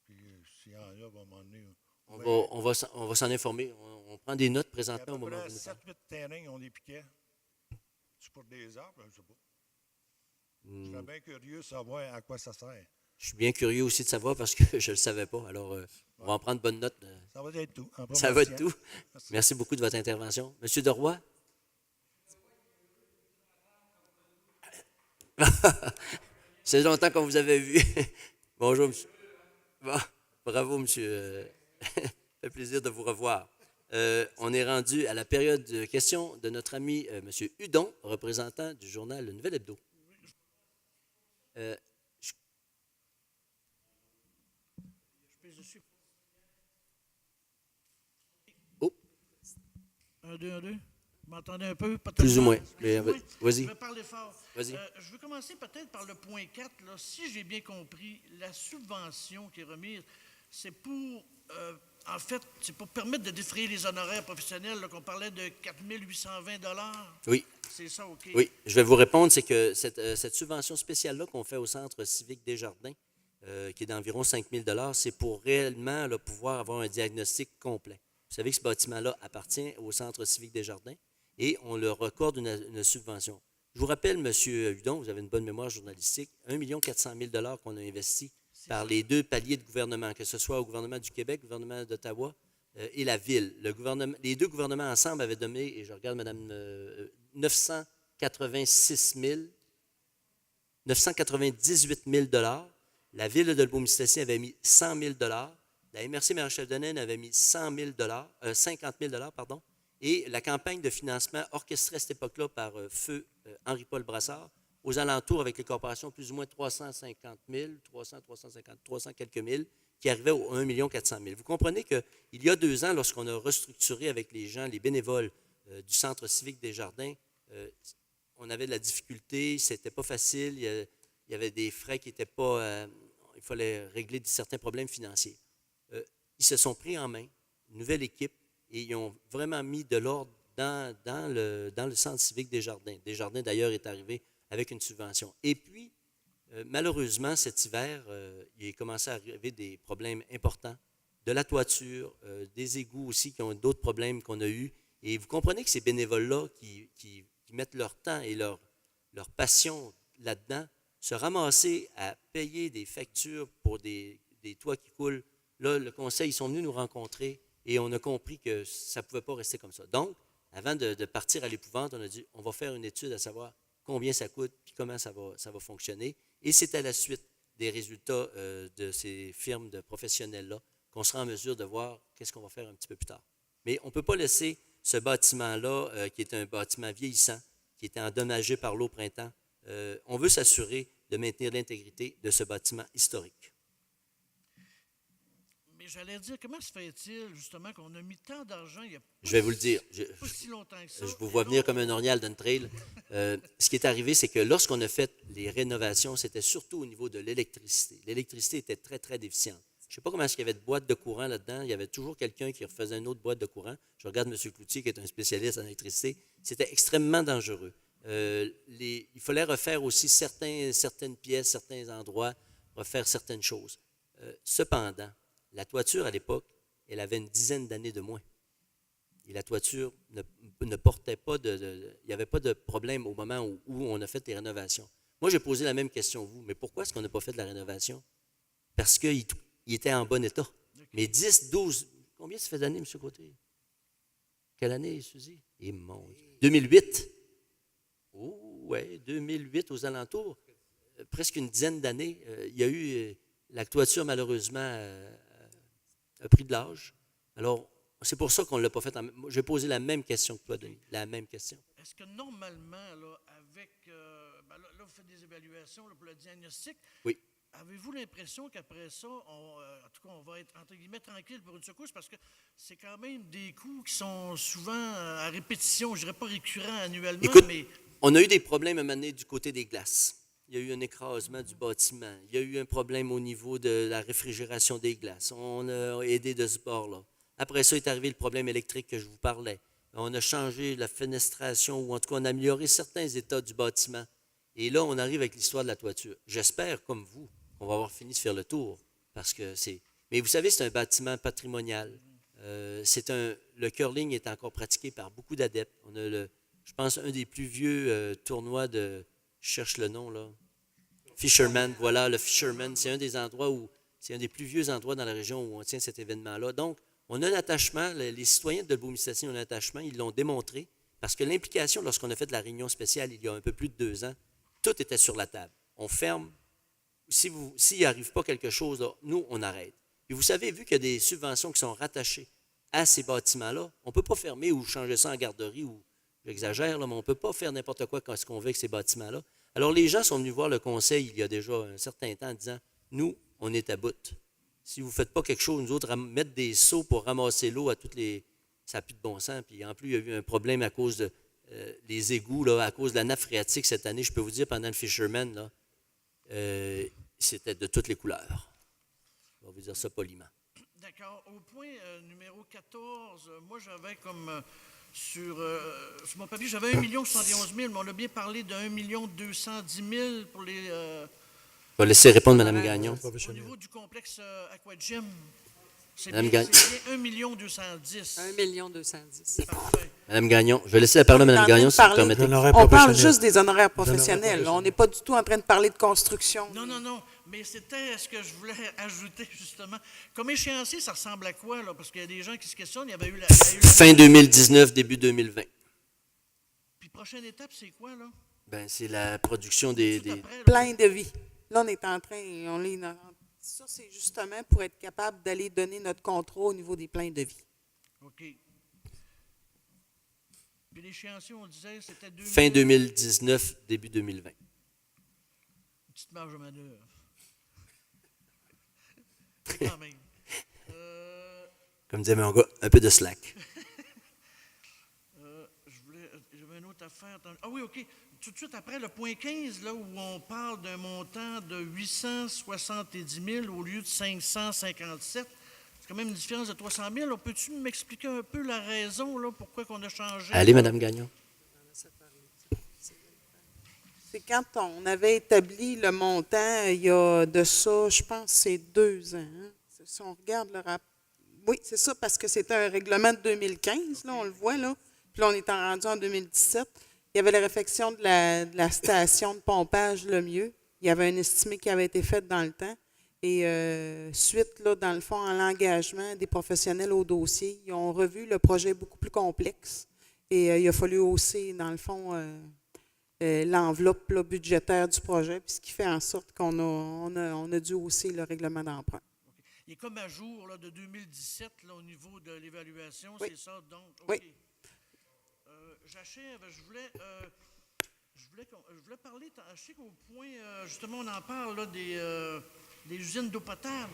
Puis s'il y en a, va m'emmener. On va s'en informer. On prend des notes Il y a à présentement au peu moment près où vous nous parlez. 7-8 terrains qui ont des piquets. C'est pour des arbres, je ne sais pas. Je serais bien curieux de savoir à quoi ça sert. Je suis bien curieux aussi de savoir parce que je ne le savais pas. Alors, on va en prendre bonne note. Ça va être tout. En Ça va être promotion. tout. Merci beaucoup de votre intervention. Monsieur Deroy? C'est longtemps qu'on vous avait vu. Bonjour, monsieur. Bon, bravo, monsieur. Ça fait plaisir de vous revoir. On est rendu à la période de questions de notre ami monsieur Hudon, représentant du journal Le Nouvel Hebdo. Oh, 1, 2, 1, 2. Vous m'entendez un peu? Pas Plus ou tellement. moins. Excusez-moi. Mais, vas-y. Je vais parler fort. Vas-y. Je veux commencer peut-être par le point 4. Là. Si j'ai bien compris, la subvention qui est remise, c'est pour, en fait, c'est pour permettre de défrayer les honoraires professionnels, là, qu'on parlait de 4 820 $. Oui. C'est ça, OK? Oui, je vais vous répondre, c'est que cette subvention spéciale-là qu'on fait au Centre civique Desjardins, qui est d'environ 5 000 $, c'est pour réellement là, pouvoir avoir un diagnostic complet. Vous savez que ce bâtiment-là appartient au Centre civique Desjardins et on leur accorde une subvention. Je vous rappelle, M. Hudon, vous avez une bonne mémoire journalistique, 1 400 000 $ qu'on a investi par les deux paliers de gouvernement, que ce soit au gouvernement du Québec, au gouvernement d'Ottawa et la Ville. Les deux gouvernements ensemble avaient donné, et je regarde Mme 998 000 $. La Ville de Dolbeau-Mistassini avait mis 100 000 $. La MRC Maréchal-Denaine avait mis 50 000 $, pardon. Et la campagne de financement orchestrée à cette époque-là par feu Henri-Paul Brassard, aux alentours avec les corporations, plus ou moins 350 000, 300 quelques mille, qui arrivait au 1 400 000. Vous comprenez qu'il y a 2 ans, lorsqu'on a restructuré avec les gens, les bénévoles du Centre civique Desjardins, on avait de la difficulté, c'était pas facile, il y avait des frais qui n'étaient pas... il fallait régler certains problèmes financiers. Ils se sont pris en main, une nouvelle équipe, et ils ont vraiment mis de l'ordre dans le Centre civique Desjardins. Desjardins, d'ailleurs, est arrivé avec une subvention. Et puis, malheureusement, cet hiver, il est commencé à arriver des problèmes importants, de la toiture, des égouts aussi, qui ont d'autres problèmes qu'on a eus. Et vous comprenez que ces bénévoles-là qui mettent leur temps et leur passion là-dedans, se ramasser à payer des factures pour des toits qui coulent. Là, le conseil, ils sont venus nous rencontrer et on a compris que ça ne pouvait pas rester comme ça. Donc, avant de partir à l'épouvante, on a dit, on va faire une étude à savoir combien ça coûte et comment ça va fonctionner. Et c'est à la suite des résultats de ces firmes de professionnels-là qu'on sera en mesure de voir qu'est-ce qu'on va faire un petit peu plus tard. Mais on ne peut pas laisser ce bâtiment-là, qui est un bâtiment vieillissant, qui était endommagé par l'eau au printemps. On veut s'assurer de maintenir l'intégrité de ce bâtiment historique. Mais j'allais dire, comment se fait-il, justement, qu'on a mis tant d'argent il y a pas Je vais vous le dire. pas si longtemps que ça? Je vous vois venir comme un orignal d'une trail. Ce qui est arrivé, c'est que lorsqu'on a fait les rénovations, c'était surtout au niveau de l'électricité. L'électricité était très, très déficiente. Je ne sais pas comment est-ce qu'il y avait de boîtes de courant là-dedans. Il y avait toujours quelqu'un qui refaisait une autre boîte de courant. Je regarde M. Cloutier, qui est un spécialiste en électricité. C'était extrêmement dangereux. Il fallait refaire aussi certaines pièces, certains endroits, refaire certaines choses. Cependant, la toiture, à l'époque, elle avait une dizaine d'années de moins. Et la toiture ne portait pas il n'y avait pas de problème au moment où on a fait les rénovations. Moi, j'ai posé la même question que vous. Mais pourquoi est-ce qu'on n'a pas fait de la rénovation? Parce qu'il était en bon état. Mais 10, 12, combien ça fait d'années, M. Côté? Quelle année, Suzy? Et mon Dieu. 2008. Oh, oui, 2008 aux alentours. Presque une dizaine d'années. Il y a eu, la toiture, malheureusement, a pris de l'âge. Alors, c'est pour ça qu'on ne l'a pas fait. J'ai posé la même question que toi, Denis. La même question. Est-ce que normalement, là, avec. Là, vous faites des évaluations là, pour le diagnostic. Oui. Avez-vous l'impression qu'après ça, en tout cas, on va être, entre guillemets, tranquille pour une secousse? Parce que c'est quand même des coûts qui sont souvent à répétition, je ne dirais pas récurrents annuellement, Écoute, mais. On a eu des problèmes à mener du côté des glaces. Il y a eu un écrasement du bâtiment. Il y a eu un problème au niveau de la réfrigération des glaces. On a aidé de ce bord-là. Après ça est arrivé le problème électrique que je vous parlais. On a changé la fenestration, ou en tout cas, on a amélioré certains états du bâtiment. Et là, on arrive avec l'histoire de la toiture. J'espère, comme vous, qu'on va avoir fini de faire le tour. Parce que c'est. Mais vous savez, c'est un bâtiment patrimonial. Le curling est encore pratiqué par beaucoup d'adeptes. On a je pense, un des plus vieux tournois de. Je cherche le nom, là. Fisherman, voilà, le Fisherman. C'est un des plus vieux endroits dans la région où on tient cet événement-là. Donc, on a un attachement. Les citoyens de Dolbeau-Mistassini ont un attachement. Ils l'ont démontré. Parce que l'implication, lorsqu'on a fait la réunion spéciale il y a un peu plus de 2 ans, tout était sur la table. On ferme. S'il n'arrive pas quelque chose, là, nous, on arrête. Et vous savez, vu qu'il y a des subventions qui sont rattachées à ces bâtiments-là, on ne peut pas fermer ou changer ça en garderie ou. J'exagère, là, mais on ne peut pas faire n'importe quoi quand ce qu'on veut avec ces bâtiments-là. Alors, les gens sont venus voir le conseil il y a déjà un certain temps en disant, nous, on est à bout. Si vous ne faites pas quelque chose, nous autres, mettre des seaux pour ramasser l'eau à toutes les ça n'a plus de bon sens. Puis en plus, il y a eu un problème à cause de les égouts, là, à cause de la nappe phréatique cette année. Je peux vous dire, pendant le Fisherman, là, c'était de toutes les couleurs. On va vous dire ça poliment. D'accord. Au point numéro 14, moi, j'avais comme sur mon papier, j'avais 1,71 million, mais on a bien parlé de 1,210 million pour les... Je vais laisser répondre Mme Gagnon. au Professionnel. niveau du complexe Aquagym, c'est Madame bien, Gagne- c'est bien 1,210 1 210 000. Parfait. Mme Gagnon. Je vais laisser la parole à Mme On est en train Gagnon, de si vous parler. permettez. Honoraire On parle professionnel. juste des honoraires Honoraires professionnels. professionnels. On n'est pas du tout en train de parler de construction. Non, mais c'était ce que je voulais ajouter, justement. Comme échéancier, ça ressemble à quoi, là? Parce qu'il y a des gens qui se questionnent. Il y avait eu la Fin 2019, début 2020. Puis prochaine étape, c'est quoi, là? Ben, c'est la production des... Tout après, là. Plein de vie. Là, on est en train, ça, c'est justement pour être capable d'aller donner notre contrôle au niveau des pleins de vie. OK. Puis l'échéancier, on disait, c'était 2000. Fin 2019, début 2020. Une petite marge de manœuvre. Mais quand même. Comme disait mon gars, un peu de slack. J'avais une autre affaire. Ah oui, OK. Tout de suite après le point 15, là, où on parle d'un montant de 870 000 au lieu de 557, c'est quand même une différence de 300 000. Peux-tu m'expliquer un peu la raison, là, pourquoi qu'on a changé? Allez, Mme Gagnon. C'est quand on avait établi le montant, il y a de ça, je pense, c'est 2 ans. Hein? Si on regarde le rapport. Oui, c'est ça, parce que c'était un règlement de 2015, là, on le voit, là. Puis là, on est rendu en 2017. Il y avait la réfection de la station de pompage Le Mieux. Il y avait un estimé qui avait été fait dans le temps. Et suite, là, dans le fond, à l'engagement des professionnels au dossier, ils ont revu le projet beaucoup plus complexe. Et il a fallu hausser, dans le fond, l'enveloppe là, budgétaire du projet, puis ce qui fait en sorte qu'on a dû hausser le règlement d'emprunt. Il est comme à jour là, de 2017 là, au niveau de l'évaluation, Oui. c'est ça? Donc, OK. Oui. J'achève. Je voulais parler, je sais qu'au point, justement, on en parle là, des usines d'eau potable.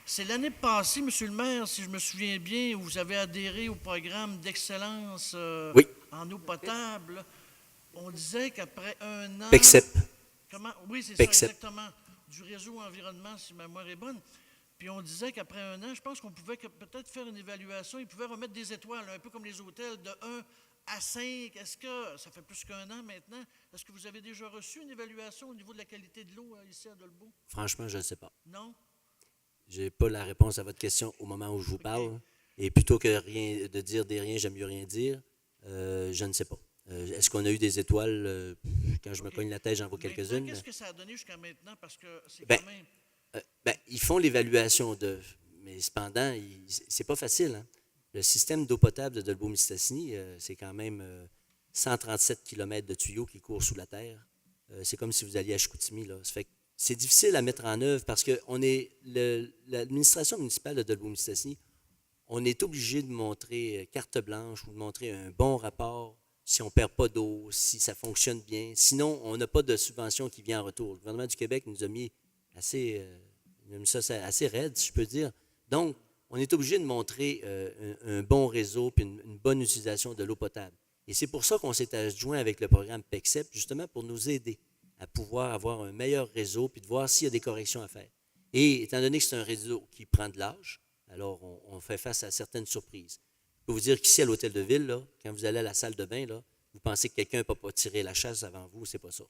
C'est l'année passée, M. le maire, si je me souviens bien, où vous avez adhéré au programme d'excellence Oui. en eau potable. On disait qu'après 1 an... PECSEP. Comment? Oui, c'est PECSEP. ça, exactement. Du réseau environnement, si ma mémoire est bonne. Puis on disait qu'après 1 an, je pense qu'on pouvait peut-être faire une évaluation. Ils pouvaient remettre des étoiles, un peu comme les hôtels, de 1 à 5. Est-ce que, ça fait plus qu'1 an maintenant, est-ce que vous avez déjà reçu une évaluation au niveau de la qualité de l'eau ici à Dolbeau? Franchement, je ne sais pas. Non? Je n'ai pas la réponse à votre question au moment où je vous parle. Et plutôt que de dire des riens, j'aime mieux rien dire. Je ne sais pas. Est-ce qu'on a eu des étoiles? Quand je me cogne la tête, j'en vois Maintenant, quelques-unes. qu'est-ce que ça a donné jusqu'à maintenant? Parce que c'est Ben, quand même... Ils font l'évaluation mais cependant, c'est pas facile. Hein? Le système d'eau potable de Dolbeau-Mistassini, c'est quand même 137 km de tuyaux qui courent sous la terre. C'est comme si vous alliez à Chicoutimi. Là. Ça fait que c'est difficile à mettre en œuvre parce que l'administration municipale de Dolbeau-Mistassini, on est obligé de montrer carte blanche ou de montrer un bon rapport si on ne perd pas d'eau, si ça fonctionne bien. Sinon, on n'a pas de subvention qui vient en retour. Le gouvernement du Québec nous a mis assez raide, si je peux dire. Donc, on est obligé de montrer un bon réseau et une bonne utilisation de l'eau potable. Et c'est pour ça qu'on s'est adjoint avec le programme PECSEP, justement pour nous aider à pouvoir avoir un meilleur réseau puis de voir s'il y a des corrections à faire. Et étant donné que c'est un réseau qui prend de l'âge, alors on fait face à certaines surprises. Je peux vous dire qu'ici, à l'hôtel de ville, là, quand vous allez à la salle de bain, là, vous pensez que quelqu'un ne peut pas tirer la chasse avant vous, c'est pas ça.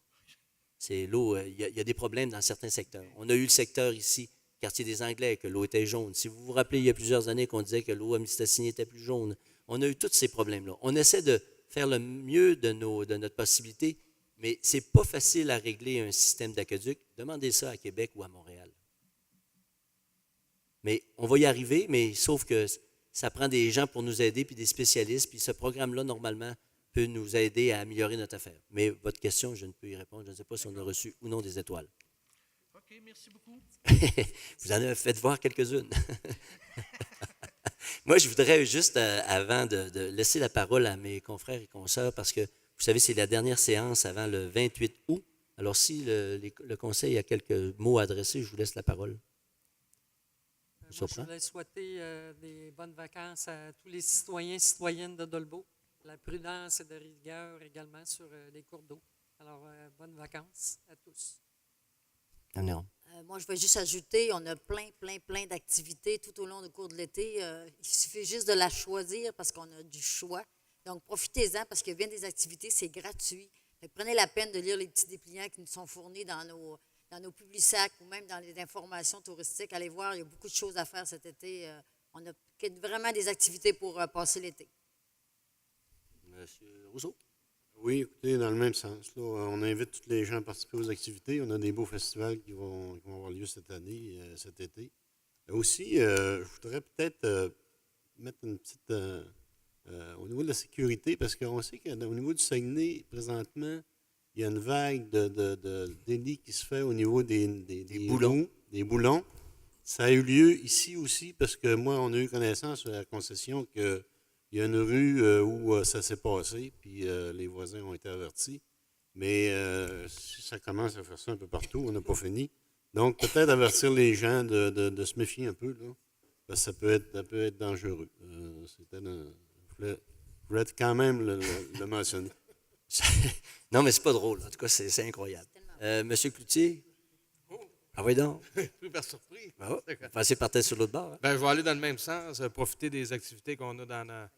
C'est l'eau, il y a des problèmes dans certains secteurs. On a eu le secteur ici, quartier des Anglais, que l'eau était jaune. Si vous vous rappelez, il y a plusieurs années qu'on disait que l'eau à Mistassini était plus jaune. On a eu tous ces problèmes-là. On essaie de faire le mieux de notre possibilité, mais ce n'est pas facile à régler un système d'aqueduc. Demandez ça à Québec ou à Montréal. Mais on va y arriver, mais sauf que ça prend des gens pour nous aider, puis des spécialistes, puis ce programme-là, normalement, peut nous aider à améliorer notre affaire. Mais votre question, je ne peux y répondre. Je ne sais pas si on a reçu ou non des étoiles. OK, merci beaucoup. Vous en avez fait voir quelques-unes. Moi, je voudrais juste, avant de laisser la parole à mes confrères et consoeurs, parce que, vous savez, c'est la dernière séance avant le 28 août. Alors, si le conseil a quelques mots à adresser, je vous laisse la parole. Moi, je surprend. voulais souhaiter des bonnes vacances à tous les citoyens et citoyennes de Dolbeau. La prudence et de rigueur également sur les cours d'eau. Alors, bonnes vacances à tous. Admirant. Moi, je vais juste ajouter, on a plein d'activités tout au long du cours de l'été. Il suffit juste de la choisir parce qu'on a du choix. Donc, profitez-en parce qu'il y a bien des activités, c'est gratuit. Fait que prenez la peine de lire les petits dépliants qui nous sont fournis dans nos publics-sacs ou même dans les informations touristiques. Allez voir, il y a beaucoup de choses à faire cet été. On a vraiment des activités pour passer l'été. Monsieur Rousseau? Oui, écoutez, dans le même sens. Là, on invite tous les gens à participer aux activités. On a des beaux festivals qui vont avoir lieu cette année, cet été. Aussi, je voudrais peut-être mettre une petite... au niveau de la sécurité, parce qu'on sait qu'au niveau du Saguenay, présentement, il y a une vague de délits qui se fait au niveau des boulons. roues, des boulons. Ça a eu lieu ici aussi, parce que moi, on a eu connaissance à la concession qu'il y a une rue où ça s'est passé, puis les voisins ont été avertis. Mais si ça commence à faire ça un peu partout, on n'a pas fini. Donc, peut-être avertir les gens de se méfier un peu, là, parce que ça peut être dangereux. Je voulais quand même le mentionner. Non, mais c'est pas drôle. En tout cas, c'est incroyable. Monsieur Cloutier? Ah oui, donc. Pris par surprise. Ben, vous passez par tête sur l'autre bord. Hein? Ben, je vais aller dans le même sens, profiter des activités qu'on a dans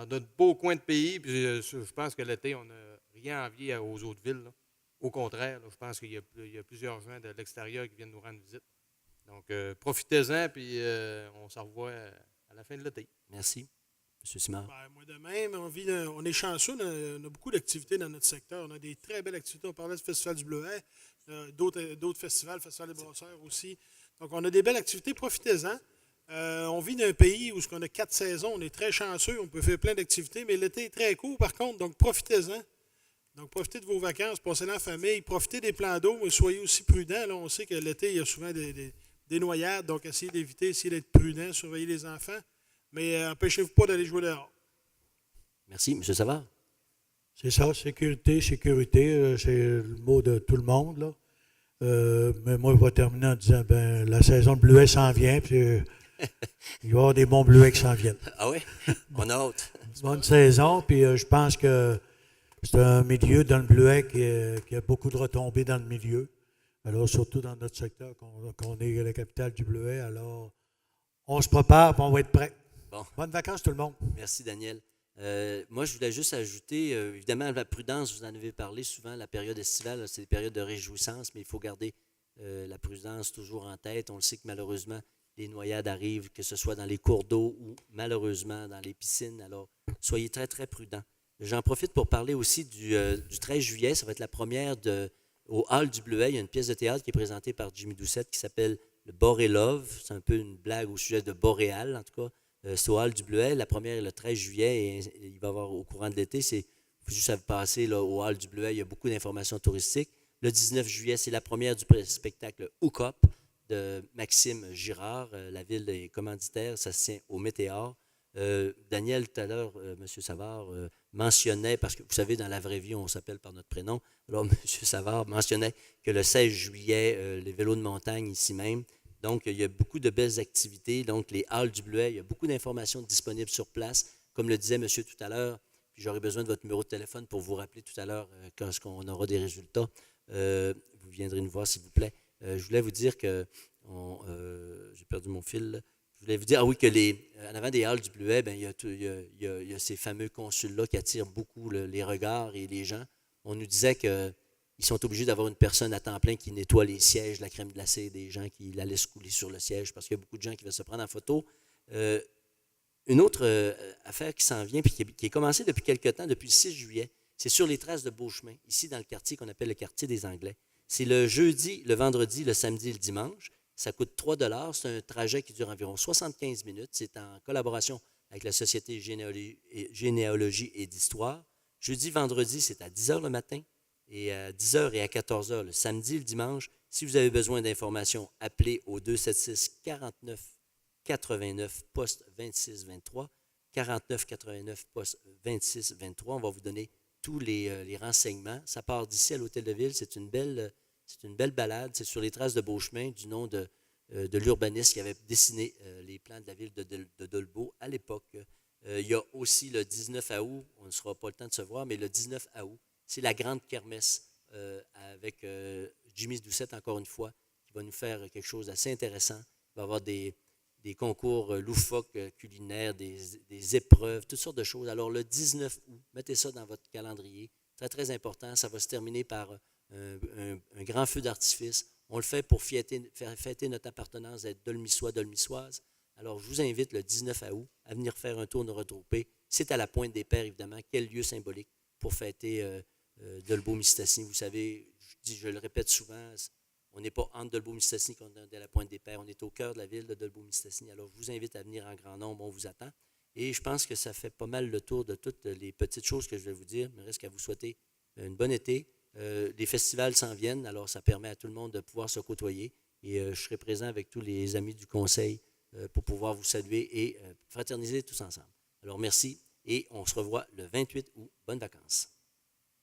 notre beau coin de pays. Puis je pense que l'été, on n'a rien à envier aux autres villes, là. Au contraire, là, je pense qu'il y a plusieurs gens de l'extérieur qui viennent nous rendre visite. Donc, profitez-en, puis on se revoit à la fin de l'été. Merci. Monsieur Simard? Ben, moi de même, on est chanceux, on a beaucoup d'activités dans notre secteur. On a des très belles activités. On parlait du Festival du Bleuet, d'autres festivals, le Festival des Brasseurs aussi. Donc, on a des belles activités. Profitez-en. On vit dans un pays où on a 4 saisons. On est très chanceux. On peut faire plein d'activités, mais l'été est très court, par contre. Donc, profitez-en. Donc, profitez de vos vacances, passez-les en famille, profitez des plans d'eau, mais soyez aussi prudents. Là, on sait que l'été, il y a souvent des noyades. Donc, essayez d'éviter, essayez d'être prudent, surveillez les enfants. Mais empêchez-vous pas d'aller jouer dehors. Merci. Monsieur Savard? C'est ça, sécurité, c'est le mot de tout le monde, là. Mais moi, je vais terminer en disant, la saison de bleuets s'en vient, puis il va y avoir des bons bleuets qui s'en viennent. Ah oui? On a hâte. Bonne saison, puis je pense que c'est un milieu dans le bleuet qui a beaucoup de retombées dans le milieu. Alors, surtout dans notre secteur, qu'on est la capitale du bleuet, alors on se prépare, puis on va être prêt. Bon. Bonnes vacances tout le monde. Merci, Daniel. Moi, je voulais juste ajouter, évidemment, la prudence, vous en avez parlé souvent, la période estivale, c'est des périodes de réjouissance, mais il faut garder la prudence toujours en tête. On le sait que malheureusement, les noyades arrivent, que ce soit dans les cours d'eau ou malheureusement dans les piscines. Alors, soyez très, très prudents. J'en profite pour parler aussi du 13 juillet. Ça va être la première au Hall du Bleuet. Il y a une pièce de théâtre qui est présentée par Jimmy Doucette qui s'appelle le Boré-Love. C'est un peu une blague au sujet de Boréal, en tout cas. C'est au Hall du Bleuet. La première est le 13 juillet et il va y avoir au courant de l'été. Il faut juste passer là, au Hall du Bleuet. Il y a beaucoup d'informations touristiques. Le 19 juillet, c'est la première du spectacle Hook Up de Maxime Girard. La ville est commanditaire. Ça se tient au Météor. Daniel, tout à l'heure, M. Savard mentionnait, parce que vous savez, dans la vraie vie, on s'appelle par notre prénom. Alors, M. Savard mentionnait que le 16 juillet, les vélos de montagne ici même. Donc, il y a beaucoup de belles activités. Donc, les Halles du Bleuet, il y a beaucoup d'informations disponibles sur place. Comme le disait monsieur tout à l'heure, puis j'aurai besoin de votre numéro de téléphone pour vous rappeler tout à l'heure quand on aura des résultats. Vous viendrez nous voir, s'il vous plaît. Je voulais vous dire que... j'ai perdu mon fil, là. Je voulais vous dire, oui, que en avant des Halles du Bleuet, il y a ces fameux consuls-là qui attirent beaucoup les regards et les gens. On nous disait qu'ils sont obligés d'avoir une personne à temps plein qui nettoie les sièges, la crème glacée des gens, qui la laisse couler sur le siège parce qu'il y a beaucoup de gens qui veulent se prendre en photo. Une autre affaire qui s'en vient, puis qui est commencée depuis quelque temps, depuis le 6 juillet, c'est sur les traces de Beauchemin, ici dans le quartier qu'on appelle le quartier des Anglais. C'est le jeudi, le vendredi, le samedi et le dimanche. Ça coûte 3 $. C'est un trajet qui dure environ 75 minutes. C'est en collaboration avec la Société Généalogie et d'Histoire. Jeudi, vendredi, c'est à 10 h le matin et à 10 h et à 14 h le samedi et le dimanche. Si vous avez besoin d'informations, appelez au 276-49-89, poste 2623. 49-89, poste 2623. On va vous donner tous les renseignements. Ça part d'ici à l'Hôtel de Ville. C'est une belle balade. C'est sur les traces de Beauchemin, du nom de l'urbaniste qui avait dessiné les plans de la ville de Dolbeau à l'époque. Il y a aussi le 19 août, on ne sera pas le temps de se voir, mais le 19 août, c'est la grande kermesse avec Jimmy Doucette, encore une fois, qui va nous faire quelque chose d'assez intéressant. Il va y avoir des concours loufoques culinaires, des épreuves, toutes sortes de choses. Alors, le 19 août, mettez ça dans votre calendrier. Très, très important. Ça va se terminer par un grand feu d'artifice. On le fait pour faire fêter notre appartenance d'être dolmissois, dolmissoise. Alors, je vous invite le 19 août à venir faire un tour de retroupée. C'est à la Pointe des Pères, évidemment. Quel lieu symbolique pour fêter Dolbeau-Mistassini. Vous savez, je le répète souvent, on n'est pas entre Dolbeau-Mistassini qu'on est à la Pointe des Pères. On est au cœur de la ville de Dolbeau-Mistassini. Alors, je vous invite à venir en grand nombre. On vous attend. Et je pense que ça fait pas mal le tour de toutes les petites choses que je vais vous dire. Il me reste qu'à vous souhaiter une bonne été. Les festivals s'en viennent, alors ça permet à tout le monde de pouvoir se côtoyer. Et je serai présent avec tous les amis du conseil pour pouvoir vous saluer et fraterniser tous ensemble. Alors, merci et on se revoit le 28 août. Bonnes vacances.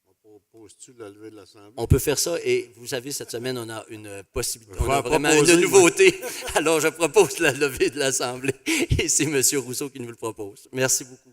On propose-tu la levée de l'Assemblée? On peut faire ça et vous savez, cette semaine, on a une possibilité, Je on vais a en vraiment proposer, une moi. nouveauté. Alors, je propose la levée de l'Assemblée et c'est M. Rousseau qui nous le propose. Merci beaucoup.